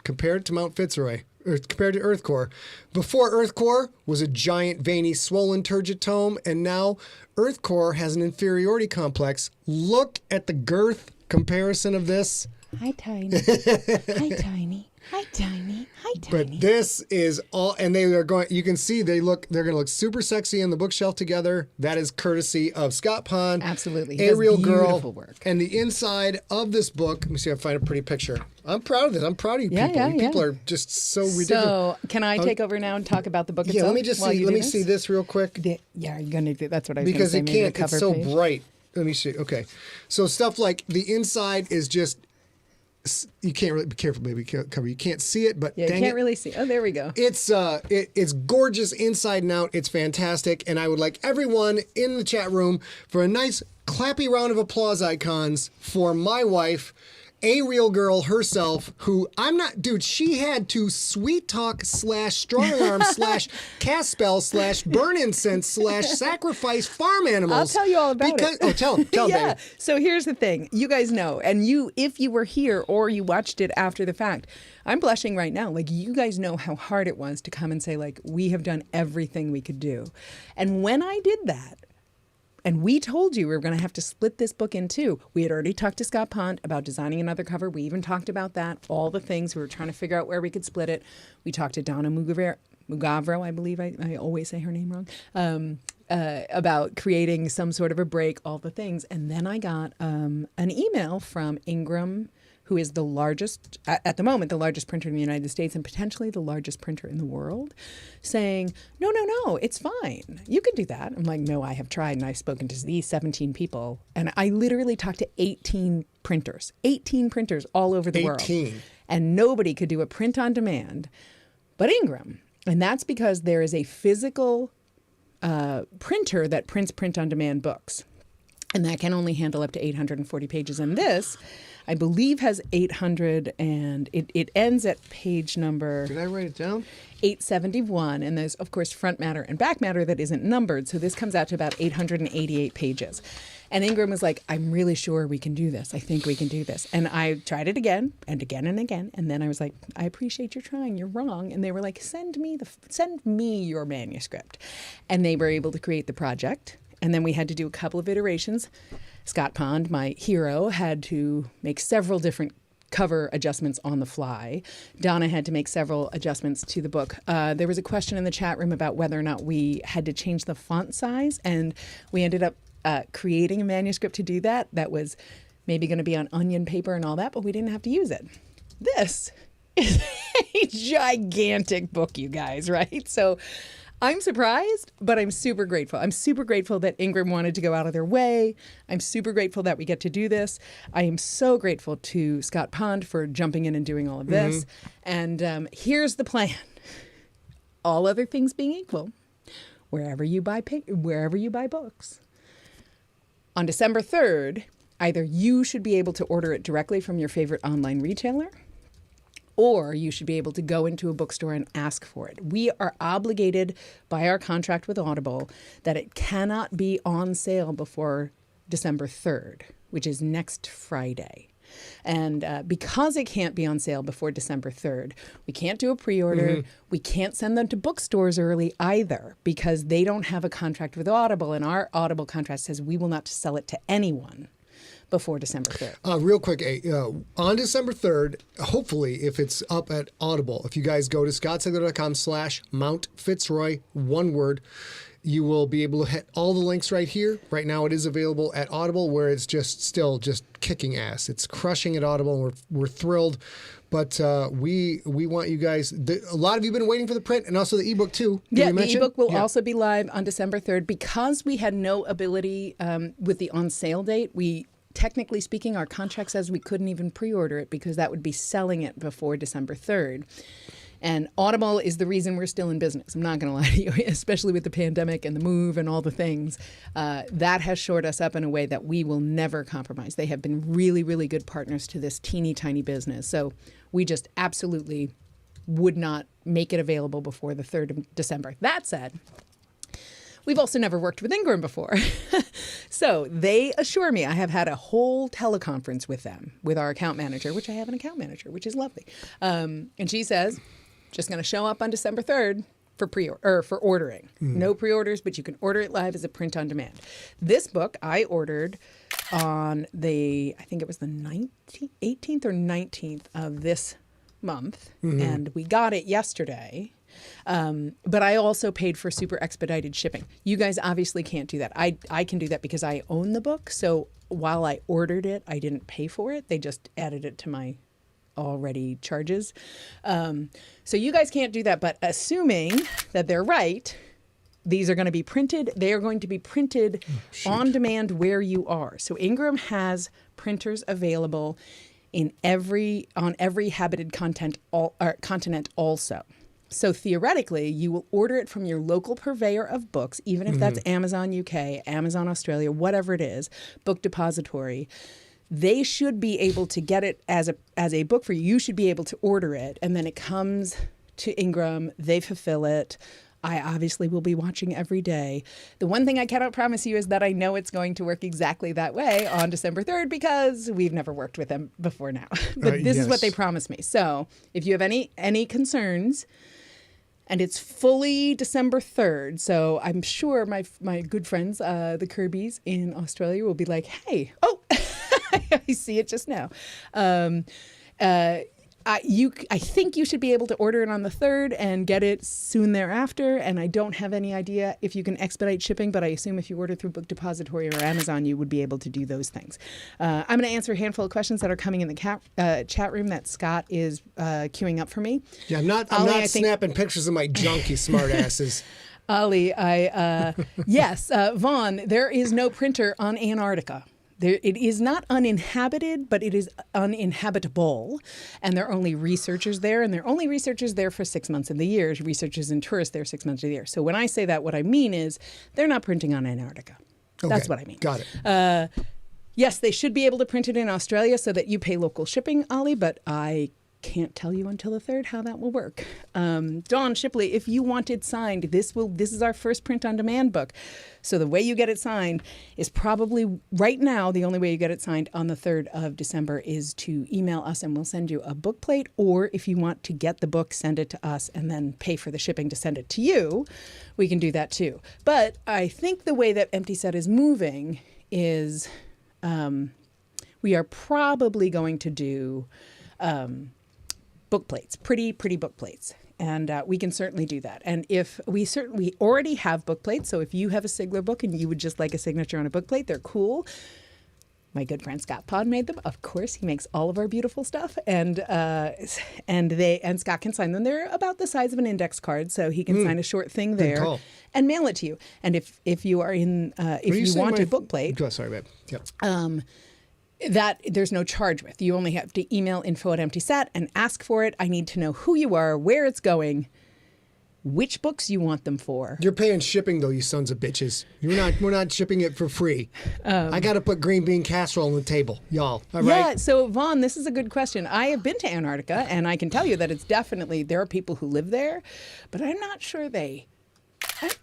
compare it to Mount FITZ ROY. Or compared to Earth Core. Before Earth Core was a giant, veiny, swollen, turgid tome, and now Earth Core has an inferiority complex. Look at the girth comparison of this. Hi, Tiny. Hi, Tiny. Hi, Tiny. Hi, Tiny. But this is all, and they are going, you can see they're going to look super sexy on the bookshelf together. That is courtesy of Scott Pond. Absolutely. He A does Real beautiful Girl. work. And the inside of this book, let me see if I find a pretty picture. I'm proud of this. I'm proud of you people. Yeah, You people are just so ridiculous. So, can I take over now and talk about the book itself? Yeah, let me just see. Let me see this real quick. Yeah, you're going to do that's what I was Because going to it say. can't, it's so bright. Let me see. Okay. So stuff like the inside is just, you can't really, be careful, baby, cover. You can't see it, but Yeah, you can't really see. Oh, there we go. It's gorgeous inside and out. It's fantastic. And I would like everyone in the chat room for a nice clappy round of applause icons for my wife, A Real Girl herself, who she had to sweet talk / strong arm / cast spell / burn incense / sacrifice farm animals. I'll tell you all about it. Oh, tell Yeah. baby. So here's the thing. You guys know, and if you were here or you watched it after the fact, I'm blushing right now. Like, you guys know how hard it was to come and say, like, we have done everything we could do. And when I did that, and we told you we were going to have to split this book in two. We had already talked to Scott Pond about designing another cover. We even talked about that, all the things. We were trying to figure out where we could split it. We talked to Donna Mugavero, I believe. I always say her name wrong. About creating some sort of a break, all the things. And then I got an email from Ingram, who is the largest, at the moment, the largest printer in the United States and potentially the largest printer in the world, saying, no, it's fine. You can do that. I'm like, no, I have tried, and I've spoken to these 17 people. And I literally talked to 18 printers all over the world. 18. And nobody could do a print on demand but Ingram. And that's because there is a physical printer that prints print on demand books. And that can only handle up to 840 pages. And this, I believe, has 800, and it ends at page number... Did I write it down? 871. And there's, of course, front matter and back matter that isn't numbered. So this comes out to about 888 pages. And Ingram was like, I'm really sure we can do this. I think we can do this. And I tried it again and again and again. And then I was like, I appreciate your trying. You're wrong. And they were like, send me your manuscript. And they were able to create the project. And then we had to do a couple of iterations. Scott Pond, my hero, had to make several different cover adjustments on the fly. Donna had to make several adjustments to the book. There was a question in the chat room about whether or not we had to change the font size, and we ended up creating a manuscript to do that. That was maybe going to be on onion paper and all that, but we didn't have to use it. This is a gigantic book, you guys, right? So I'm surprised, but I'm super grateful. I'm super grateful that Ingram wanted to go out of their way. I'm super grateful that we get to do this. I am so grateful to Scott Pond for jumping in and doing all of this. And here's the plan. All other things being equal, wherever you buy books, on December 3rd, either you should be able to order it directly from your favorite online retailer, or you should be able to go into a bookstore and ask for it. We are obligated by our contract with Audible that it cannot be on sale before December 3rd, which is next Friday. And because it can't be on sale before December 3rd, we can't do a pre-order. We can't send them to bookstores early either because they don't have a contract with Audible. And our Audible contract says we will not sell it to anyone before December 3rd. Real quick, on December 3rd, hopefully, if it's up at Audible, if you guys go to scottsigler.com/Mount FitzRoy, one word, you will be able to hit all the links right here. Right now, it is available at Audible, where it's still kicking ass. It's crushing at Audible, and we're thrilled. But we want you guys. A lot of you have been waiting for the print and also the ebook too. Yeah, the ebook will also be live on December 3rd because we had no ability with the on sale date. Technically speaking, our contract says we couldn't even pre-order it because that would be selling it before December 3rd. And Audible is the reason we're still in business. I'm not going to lie to you, especially with the pandemic and the move and all the things. That has shored us up in a way that we will never compromise. They have been really, really good partners to this teeny tiny business. So we just absolutely would not make it available before the 3rd of December. That said, we've also never worked with Ingram before. So they assure me, I have had a whole teleconference with them, with our account manager, which I have an account manager, which is lovely. And she says, just going to show up on December 3rd for ordering. No pre-orders, but you can order it live as a print on demand. This book I ordered on I think it was the 18th or 19th of this month, and we got it yesterday. But I also paid for super expedited shipping. You guys obviously can't do that. I can do that because I own the book. So while I ordered it, I didn't pay for it. They just added it to my already charges. So you guys can't do that. But assuming that they're right, these are going to be printed. They are going to be printed on demand where you are. So Ingram has printers available on every habited continent also. So theoretically, you will order it from your local purveyor of books, even if that's Amazon UK, Amazon Australia, whatever it is, Book Depository. They should be able to get it as a book for you. You should be able to order it, and then it comes to Ingram. They fulfill it. I obviously will be watching every day. The one thing I cannot promise you is that I know it's going to work exactly that way on December 3rd because we've never worked with them before now. But this is what they promised me. So if you have any concerns, and it's fully December 3rd, so I'm sure my good friends, the Kirbys in Australia, will be like, hey, I see it just now. I think you should be able to order it on the 3rd and get it soon thereafter. And I don't have any idea if you can expedite shipping, but I assume if you order through Book Depository or Amazon, you would be able to do those things. I'm going to answer a handful of questions that are coming in the chat room that Scott is queuing up for me. Yeah, I'm not snapping pictures of my junk, you smartasses. Ali, yes, Vaughn, there is no printer on Antarctica. It is not uninhabited, but it is uninhabitable. And there are only researchers there, and there are only researchers there for 6 months of the year. Researchers and tourists there 6 months of the year. So when I say that, what I mean is they're not printing on Antarctica. That's what I mean. Got it. Yes, they should be able to print it in Australia so that you pay local shipping, Ollie, but I can't tell you until the 3rd how that will work. Dawn Shipley, if you want it signed, this is our first print-on-demand book. So the way you get it signed is probably right now, the only way you get it signed on the 3rd of December is to email us and we'll send you a book plate. Or if you want to get the book, send it to us and then pay for the shipping to send it to you, we can do that too. But I think the way that Empty Set is moving is we are probably going to do book plates, pretty book plates. And we can certainly do that. And if we already have book plates, so if you have a Sigler book and you would just like a signature on a book plate, they're cool. My good friend Scott Pod made them. Of course, he makes all of our beautiful stuff, and Scott can sign them. They're about the size of an index card, so he can sign a short thing there and mail it to you. And if you are in, if you want a book plate, sorry, babe. Yep. That there's no charge with. You only have to email info@emptyset and ask for it. I need to know who you are, where it's going, which books you want them for. You're paying shipping though, you sons of bitches. We're not shipping it for free. I got to put green bean casserole on the table, y'all. All right? Yeah. So Vaughn, this is a good question. I have been to Antarctica, and I can tell you that it's definitely there are people who live there, but I'm not sure they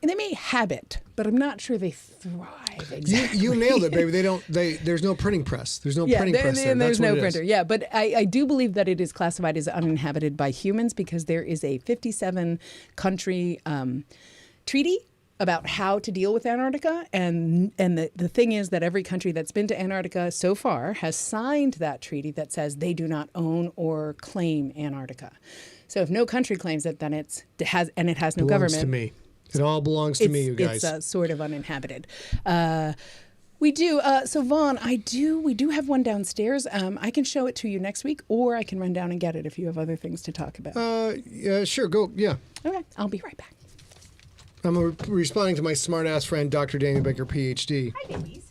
may habit, but I'm not sure they thrive exactly. You nailed it, baby. There's no printing press. There's no printing press there. There's no printer. Yeah, but I do believe that it is classified as uninhabited by humans because there is a 57 country treaty about how to deal with Antarctica. And the thing is that every country that's been to Antarctica so far has signed that treaty that says they do not own or claim Antarctica. So if no country claims it, then it has no government. To me. It all belongs to me, you guys. It's sort of uninhabited. We do. So Vaughn, we do have one downstairs. I can show it to you next week, or I can run down and get it if you have other things to talk about. Yeah, sure. Go. Yeah. Okay. I'll be right back. I'm responding to my smart-ass friend, Dr. Daniel Baker, PhD. Hi, babies.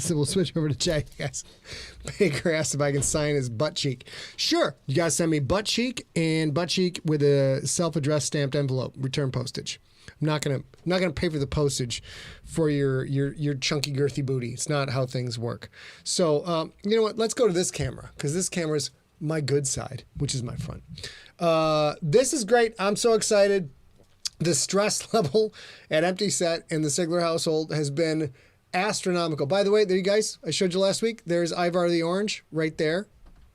So we'll switch over to Jack. Yes. Baker asked if I can sign his butt cheek. Sure. You guys send me butt cheek with a self-addressed stamped envelope, return postage. I'm not gonna pay for the postage for your chunky girthy booty. It's not how things work. So you know what? Let's go to this camera because this camera's my good side, which is my front. This is great. I'm so excited. The stress level at Empty Set in the Sigler household has been astronomical. By the way, there you guys, I showed you last week. There's Ivar the Orange right there.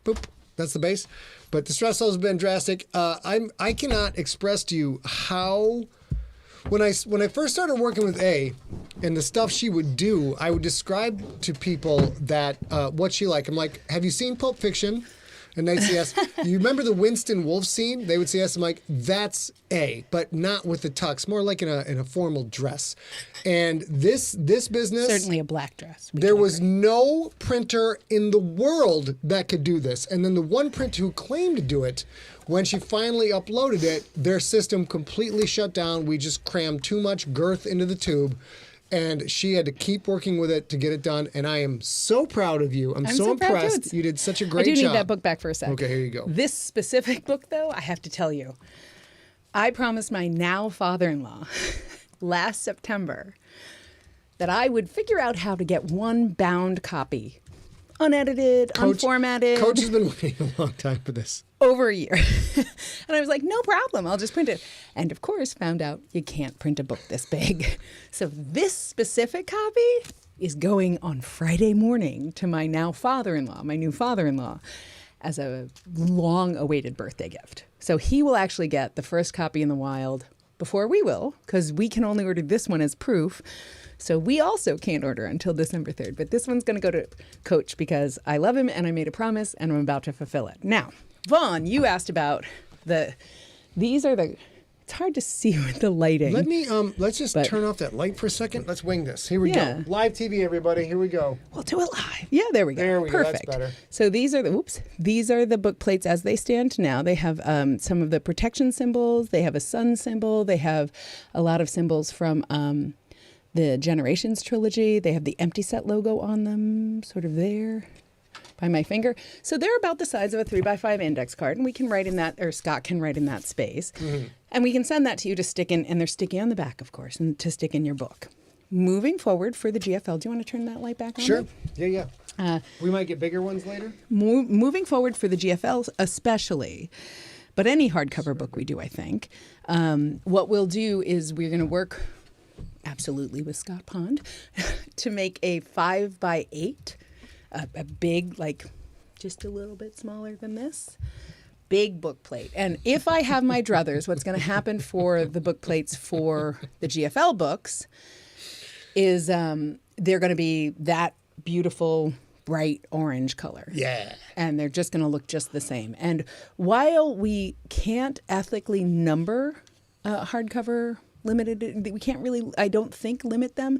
Boop. That's the base. But the stress level has been drastic. I cannot express to you how, when I first started working with A and the stuff she would do, I would describe to people that what she liked. I'm like, have you seen Pulp Fiction? And they'd say yes. You remember the Winston Wolfe scene? They would say yes. I'm like, that's A, but not with the tux, more like in a formal dress. And this business, certainly a black dress. There was no printer in the world that could do this. And then the one printer who claimed to do it, when she finally uploaded it, their system completely shut down. We just crammed too much girth into the tube. And she had to keep working with it to get it done. And I am so proud of you. I'm so impressed. You did such a great job. I do need that book back for a second. Okay, here you go. This specific book, though, I have to tell you, I promised my now father-in-law last September that I would figure out how to get one bound copy, unedited, unformatted. Coach has been waiting a long time for this. Over a year. And I was like, no problem, I'll just print it. And of course, found out you can't print a book this big. So this specific copy is going on Friday morning to my now father-in-law, my new father-in-law, as a long-awaited birthday gift. So he will actually get the first copy in the wild before we will, because we can only order this one as proof. So we also can't order until December 3rd. But this one's going to go to Coach because I love him and I made a promise and I'm about to fulfill it. Now, Vaughn, you asked about it's hard to see with the lighting. Let's just turn off that light for a second. Let's wing this. Here we go. Live TV, everybody. Here we go. We'll do it live. Yeah, there we go. There we Perfect. go. That's better. So these are the book plates as they stand now. They have some of the protection symbols. They have a sun symbol. They have a lot of symbols from the Generations trilogy. They have the Empty Set logo on them, sort of there by my finger. So they're about the size of a 3x5 index card, and we can write in that, or Scott can write in that space. Mm-hmm. And we can send that to you to stick in, and they're sticky on the back, of course, and to stick in your book. Moving forward for the GFL, do you want to turn that light back on? Sure. Yeah. We might get bigger ones later. Moving forward for the GFL especially, but any hardcover book we do, I think, what we'll do is we're going to work absolutely with Scott Pond to make a 5x8, a big, like just a little bit smaller than this, big book plate. And if I have my druthers, what's going to happen for the book plates for the GFL books is they're going to be that beautiful bright orange color. Yeah. And they're just going to look just the same. And while we can't ethically number hardcover limited, we can't really, I don't think, limit them.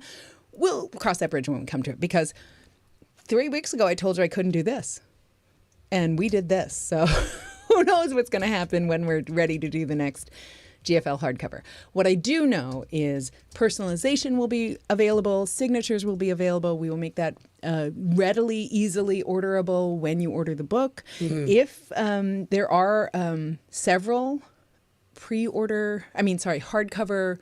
We'll cross that bridge when we come to it, because 3 weeks ago I told you I couldn't do this. And we did this. So who knows what's going to happen when we're ready to do the next GFL hardcover. What I do know is personalization will be available, signatures will be available. We will make that readily, easily orderable when you order the book. Mm-hmm. If there are several hardcover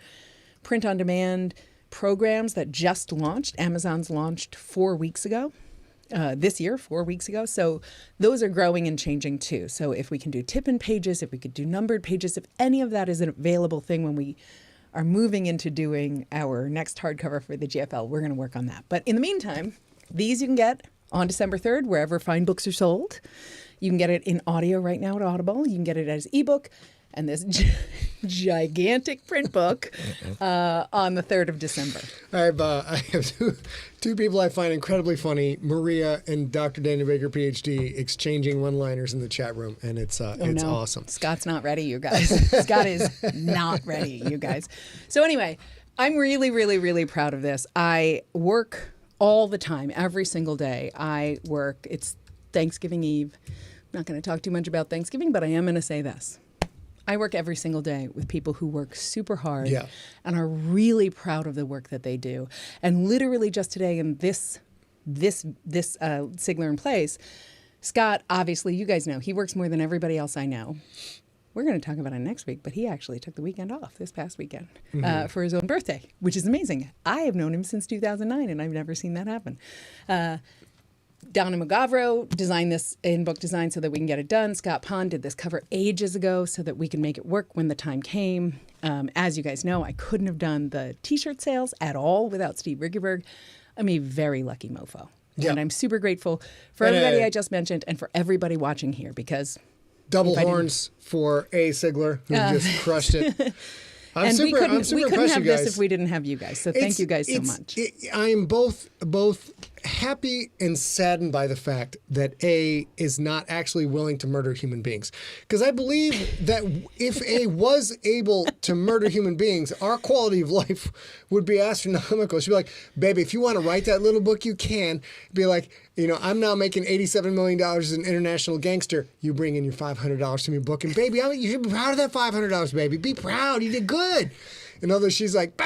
print-on-demand programs that just launched. Amazon's launched 4 weeks ago. This year, 4 weeks ago. So those are growing and changing too. So if we can do tip-in pages, if we could do numbered pages, if any of that is an available thing when we are moving into doing our next hardcover for the GFL, we're going to work on that. But in the meantime, these you can get on December 3rd, wherever fine books are sold. You can get it in audio right now at Audible. You can get it as ebook. And this gigantic print book on the 3rd of December. I have two people I find incredibly funny, Maria and Dr. Daniel Baker, PhD, exchanging one-liners in the chat room, and it's awesome. Scott's not ready, you guys. Scott is not ready, you guys. So anyway, I'm really, really, really proud of this. I work all the time, every single day. It's Thanksgiving Eve. I'm not going to talk too much about Thanksgiving, but I am going to say this. I work every single day with people who work super hard and are really proud of the work that they do. And literally just today in this SIGLERinPLACE, Scott, obviously, you guys know, he works more than everybody else I know. We're going to talk about it next week, but he actually took the weekend off this past weekend for his own birthday, which is amazing. I have known him since 2009, and I've never seen that happen. Donna McGavro designed this in book design so that we can get it done. Scott Pond did this cover ages ago so that we can make it work when the time came. As you guys know, I couldn't have done the T-shirt sales at all without Steve Riggerberg. I'm a very lucky mofo. Yep. And I'm super grateful for everybody I just mentioned and for everybody watching here, because... Double horns for A. Sigler, who just crushed it. We couldn't have this if we didn't have you guys. So thank you guys so much. I'm both happy and saddened by the fact that A is not actually willing to murder human beings. Because I believe that if A was able to murder human beings, our quality of life would be astronomical. She'd be like, baby, if you want to write that little book, you can. Be like, I'm now making $87 million as an international gangster. You bring in your $500 to me book. And baby, you should be proud of that $500, baby. Be proud. You did good. And although she's like,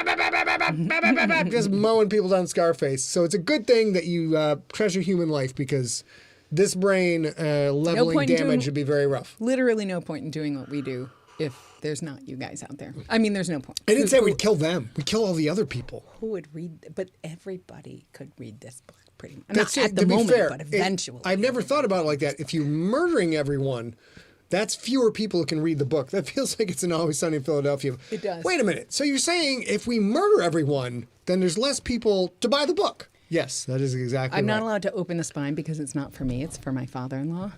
just mowing people down Scarface. So it's a good thing that you treasure human life, because this brain leveling damage would be very rough. Literally no point in doing what we do if there's not you guys out there. I mean, there's no point. I didn't say we'd kill them. We'd kill all the other people. Who would read? But everybody could read this book pretty much. That's not at the moment, but eventually. I've never thought about it like that. If you're murdering everyone... That's fewer people who can read the book. That feels like it's an Always Sunny in Philadelphia. It does. Wait a minute. So you're saying if we murder everyone, then there's less people to buy the book? Yes, that is exactly right. I'm not allowed to open the spine because it's not for me. It's for my father-in-law.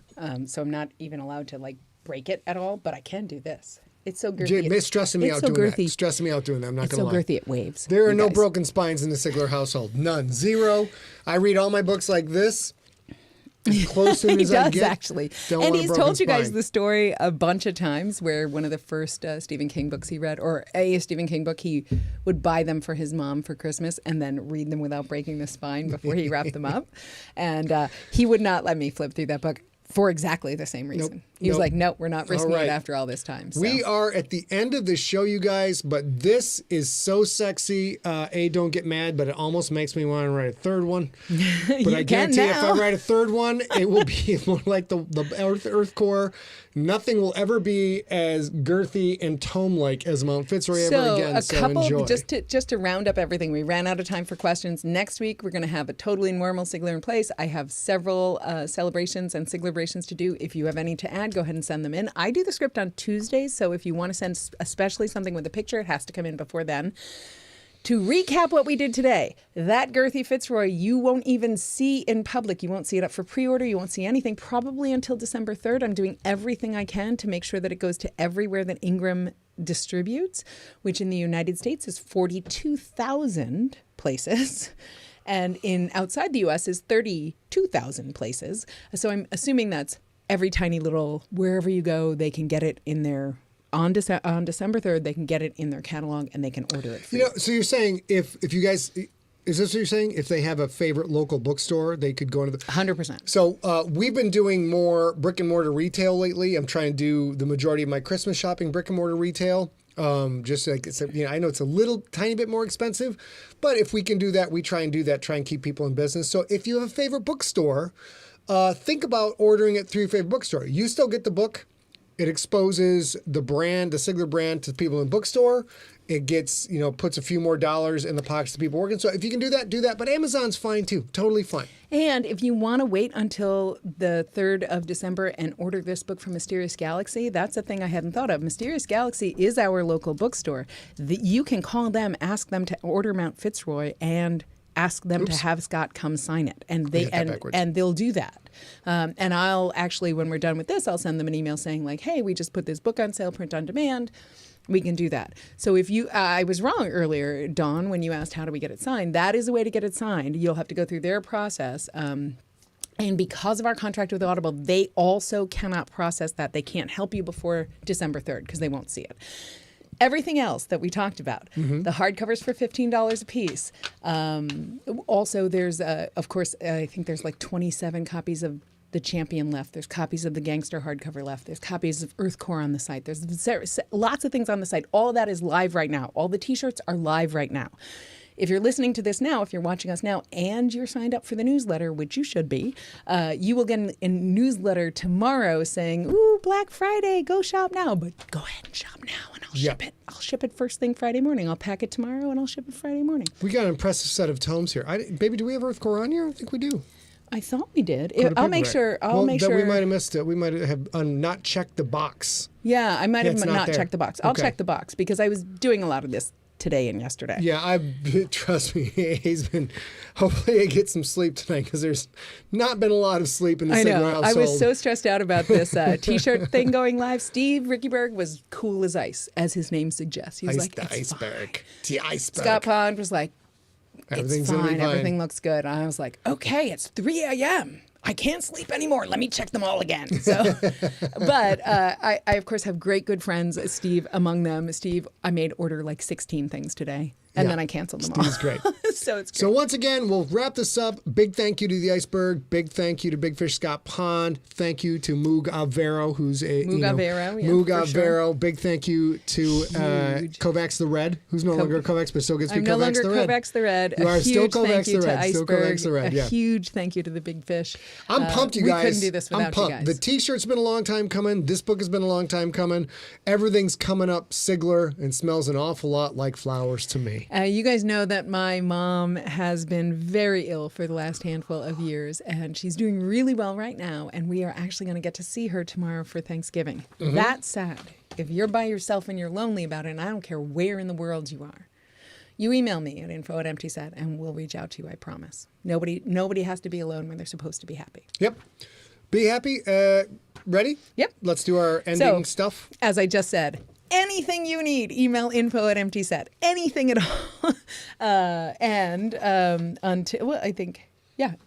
So I'm not even allowed to break it at all. But I can do this. It's so girthy. It's stressing me out doing that. It's stressing me out doing that. I'm not going to lie. It's so girthy it waves. There are no broken spines in the Sigler household. None. Zero. I read all my books like this. Close soon as I get. Actually. And he's told you guys the story a bunch of times where one of the first Stephen King books he read, or a Stephen King book, he would buy them for his mom for Christmas and then read them without breaking the spine before he wrapped them up. And he would not let me flip through that book. for exactly the same reason. Nope. He was Nope. like, "No, we're not risking right. it after all this time." So. We are at the end of the show, you guys, but this is so sexy. Don't get mad, but it almost makes me want to write a third one. But I guarantee if I write a third one, it will be more like the Earth core. Nothing will ever be as girthy and tome-like as Mount Fitzroy ever again. So enjoy. Just to round up everything, we ran out of time for questions. Next week, we're going to have a totally normal Sigler in place. I have several celebrations and Siglebrations to do. If you have any to add, go ahead and send them in. I do the script on Tuesdays, so if you want to send especially something with a picture, it has to come in before then. To recap what we did today, that girthy Fitzroy you won't even see in public. You won't see it up for pre-order. You won't see anything probably until December 3rd. I'm doing everything I can to make sure that it goes to everywhere that Ingram distributes, which in the United States is 42,000 places. And outside the U.S. is 32,000 places. So I'm assuming that's every tiny little, wherever you go, they can get it in their on December 3rd, they can get it in their catalog and they can order it free. So you're saying if you guys, is this what you're saying? If they have a favorite local bookstore, they could go into the... 100%. So we've been doing more brick and mortar retail lately. I'm trying to do the majority of my Christmas shopping brick and mortar retail. Just like it's, I know it's a little tiny bit more expensive, but if we can do that, we try and do that, try and keep people in business. So if you have a favorite bookstore, think about ordering it through your favorite bookstore. You still get the book. It exposes the brand, the Sigler brand, to people in the bookstore. It gets, puts a few more dollars in the pockets of people working. So if you can do that, do that. But Amazon's fine too. Totally fine. And if you want to wait until the 3rd of December and order this book from Mysterious Galaxy, that's a thing I hadn't thought of. Mysterious Galaxy is our local bookstore. You can call them, ask them to order Mount Fitzroy, and ask them to have Scott come sign it, and they'll do that. And I'll actually, when we're done with this, I'll send them an email saying like, "Hey, we just put this book on sale, print on demand. We can do that." So if you, I was wrong earlier, Dawn, when you asked how do we get it signed. That is a way to get it signed. You'll have to go through their process. And because of our contract with Audible, they also cannot process that. They can't help you before December 3rd because they won't see it. Everything else that we talked about, the hardcovers for $15 a piece. Also, there's, of course, I think there's like 27 copies of The Champion left. There's copies of the Gangster hardcover left. There's copies of Earth Core on the site. There's lots of things on the site. All of that is live right now. All the T-shirts are live right now. If you're listening to this now, if you're watching us now, and you're signed up for the newsletter, which you should be, you will get a newsletter tomorrow saying, "Ooh, Black Friday, go shop now." But go ahead and shop now, and I'll ship it. I'll ship it first thing Friday morning. I'll pack it tomorrow, and I'll ship it Friday morning. We got an impressive set of tomes here. Baby, do we have Earth Core on here? I think we do. I thought we did. I'll make sure. We might have missed it. We might have not checked the box. Yeah, I might have not there. checked the box. I'll check the box because I was doing a lot of this today and yesterday. Yeah, trust me, he's been, hopefully I get some sleep tonight because there's not been a lot of sleep in the Sigler household. I was so stressed out about this T-shirt thing going live. Steve Rickyberg was cool as ice, as his name suggests. He was like, the iceberg. The iceberg. Scott Pond was like, Everything's it's fine. fine. Everything looks good. And I was like, okay, it's 3 a.m. I can't sleep anymore. Let me check them all again. So, but I, of course, have great good friends, Steve among them. Steve, I made order like 16 things today. And then I canceled them all. Steve's great. So it's great. So once again, we'll wrap this up. Big thank you to the Iceberg. Big thank you to Big Fish Scott Pond. Thank you to Moog Avero, who's a Moog Avero. Sure. Big thank you to Kovacs the Red, who's no longer Kovacs, but still gets to be Kovacs the Red. I'm no longer Kovacs the Red. You are still Kovacs the Red. Still Kovacs the Red. A huge thank you to the Big Fish. I'm pumped, you guys. We couldn't do this without you guys. The T-shirt's been a long time coming. This book has been a long time coming. Everything's coming up Sigler and smells an awful lot like flowers to me. You guys know that my mom has been very ill for the last handful of years, and she's doing really well right now, and we are actually going to get to see her tomorrow for Thanksgiving. That said, if you're by yourself and you're lonely about it, and I don't care where in the world you are, you email me at info@emptyset, and we'll reach out to you, I promise. Nobody has to be alone when they're supposed to be happy. Yep. Be happy. Ready? Yep. Let's do our ending stuff. As I just said, anything you need, email info@emptyset. Anything at all.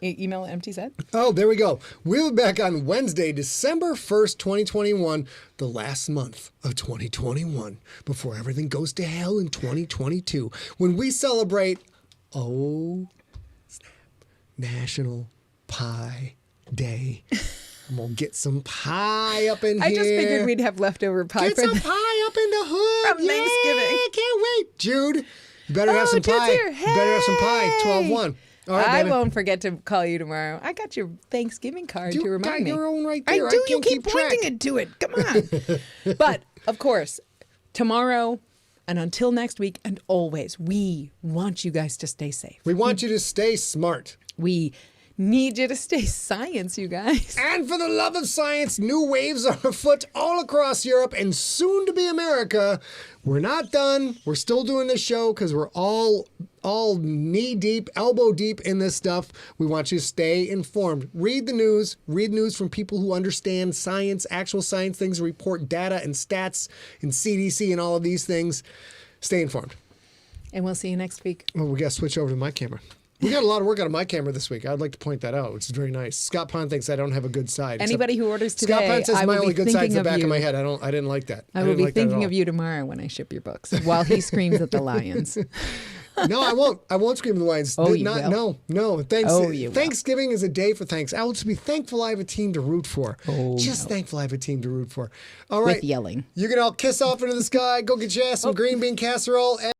Email emptyset. Oh, there we go. We'll be back on Wednesday, December 1st, 2021, the last month of 2021, before everything goes to hell in 2022, when we celebrate, National Pie Day. And we'll get some pie up in here. I just figured we'd have leftover pie Get for some pie up in the hood. from Thanksgiving. Can't wait. Jude, you better have some Jude's pie. here. You better have some pie. 12-1. All right, I baby. won't forget to call you tomorrow. I got your Thanksgiving card to You remind got me. your own right I there. do. You can't keep track. pointing it to it. Come on. But, of course, tomorrow and until next week and always, we want you guys to stay safe. We want you to stay smart. We need you to stay science, you guys. And for the love of science, new waves are afoot all across Europe and soon to be America. We're not done. We're still doing this show because we're all knee deep, elbow deep in this stuff. We want you to stay informed. Read the news. Read news from people who understand science, actual science things, report data and stats and CDC and all of these things. Stay informed. And we'll see you next week. Well, we got to switch over to my camera. We got a lot of work out of my camera this week. I'd like to point that out, which is very nice. Scott Pond thinks I don't have a good side. Anybody who orders today, Scott Pond says I my will only be good side's thinking the back of of my you. head. I didn't like that. I will didn't be like that at thinking all. of you tomorrow when I ship your books while he screams at the lions. No, I won't. I won't scream at the lions. Oh, you will. No. Oh, you will. Thanksgiving is a day for thanks. I will just be thankful I have a team to root for. Oh, just no. thankful I have a team to root for. All right. With yelling. You can all kiss off into the sky. Go get your ass some green bean casserole.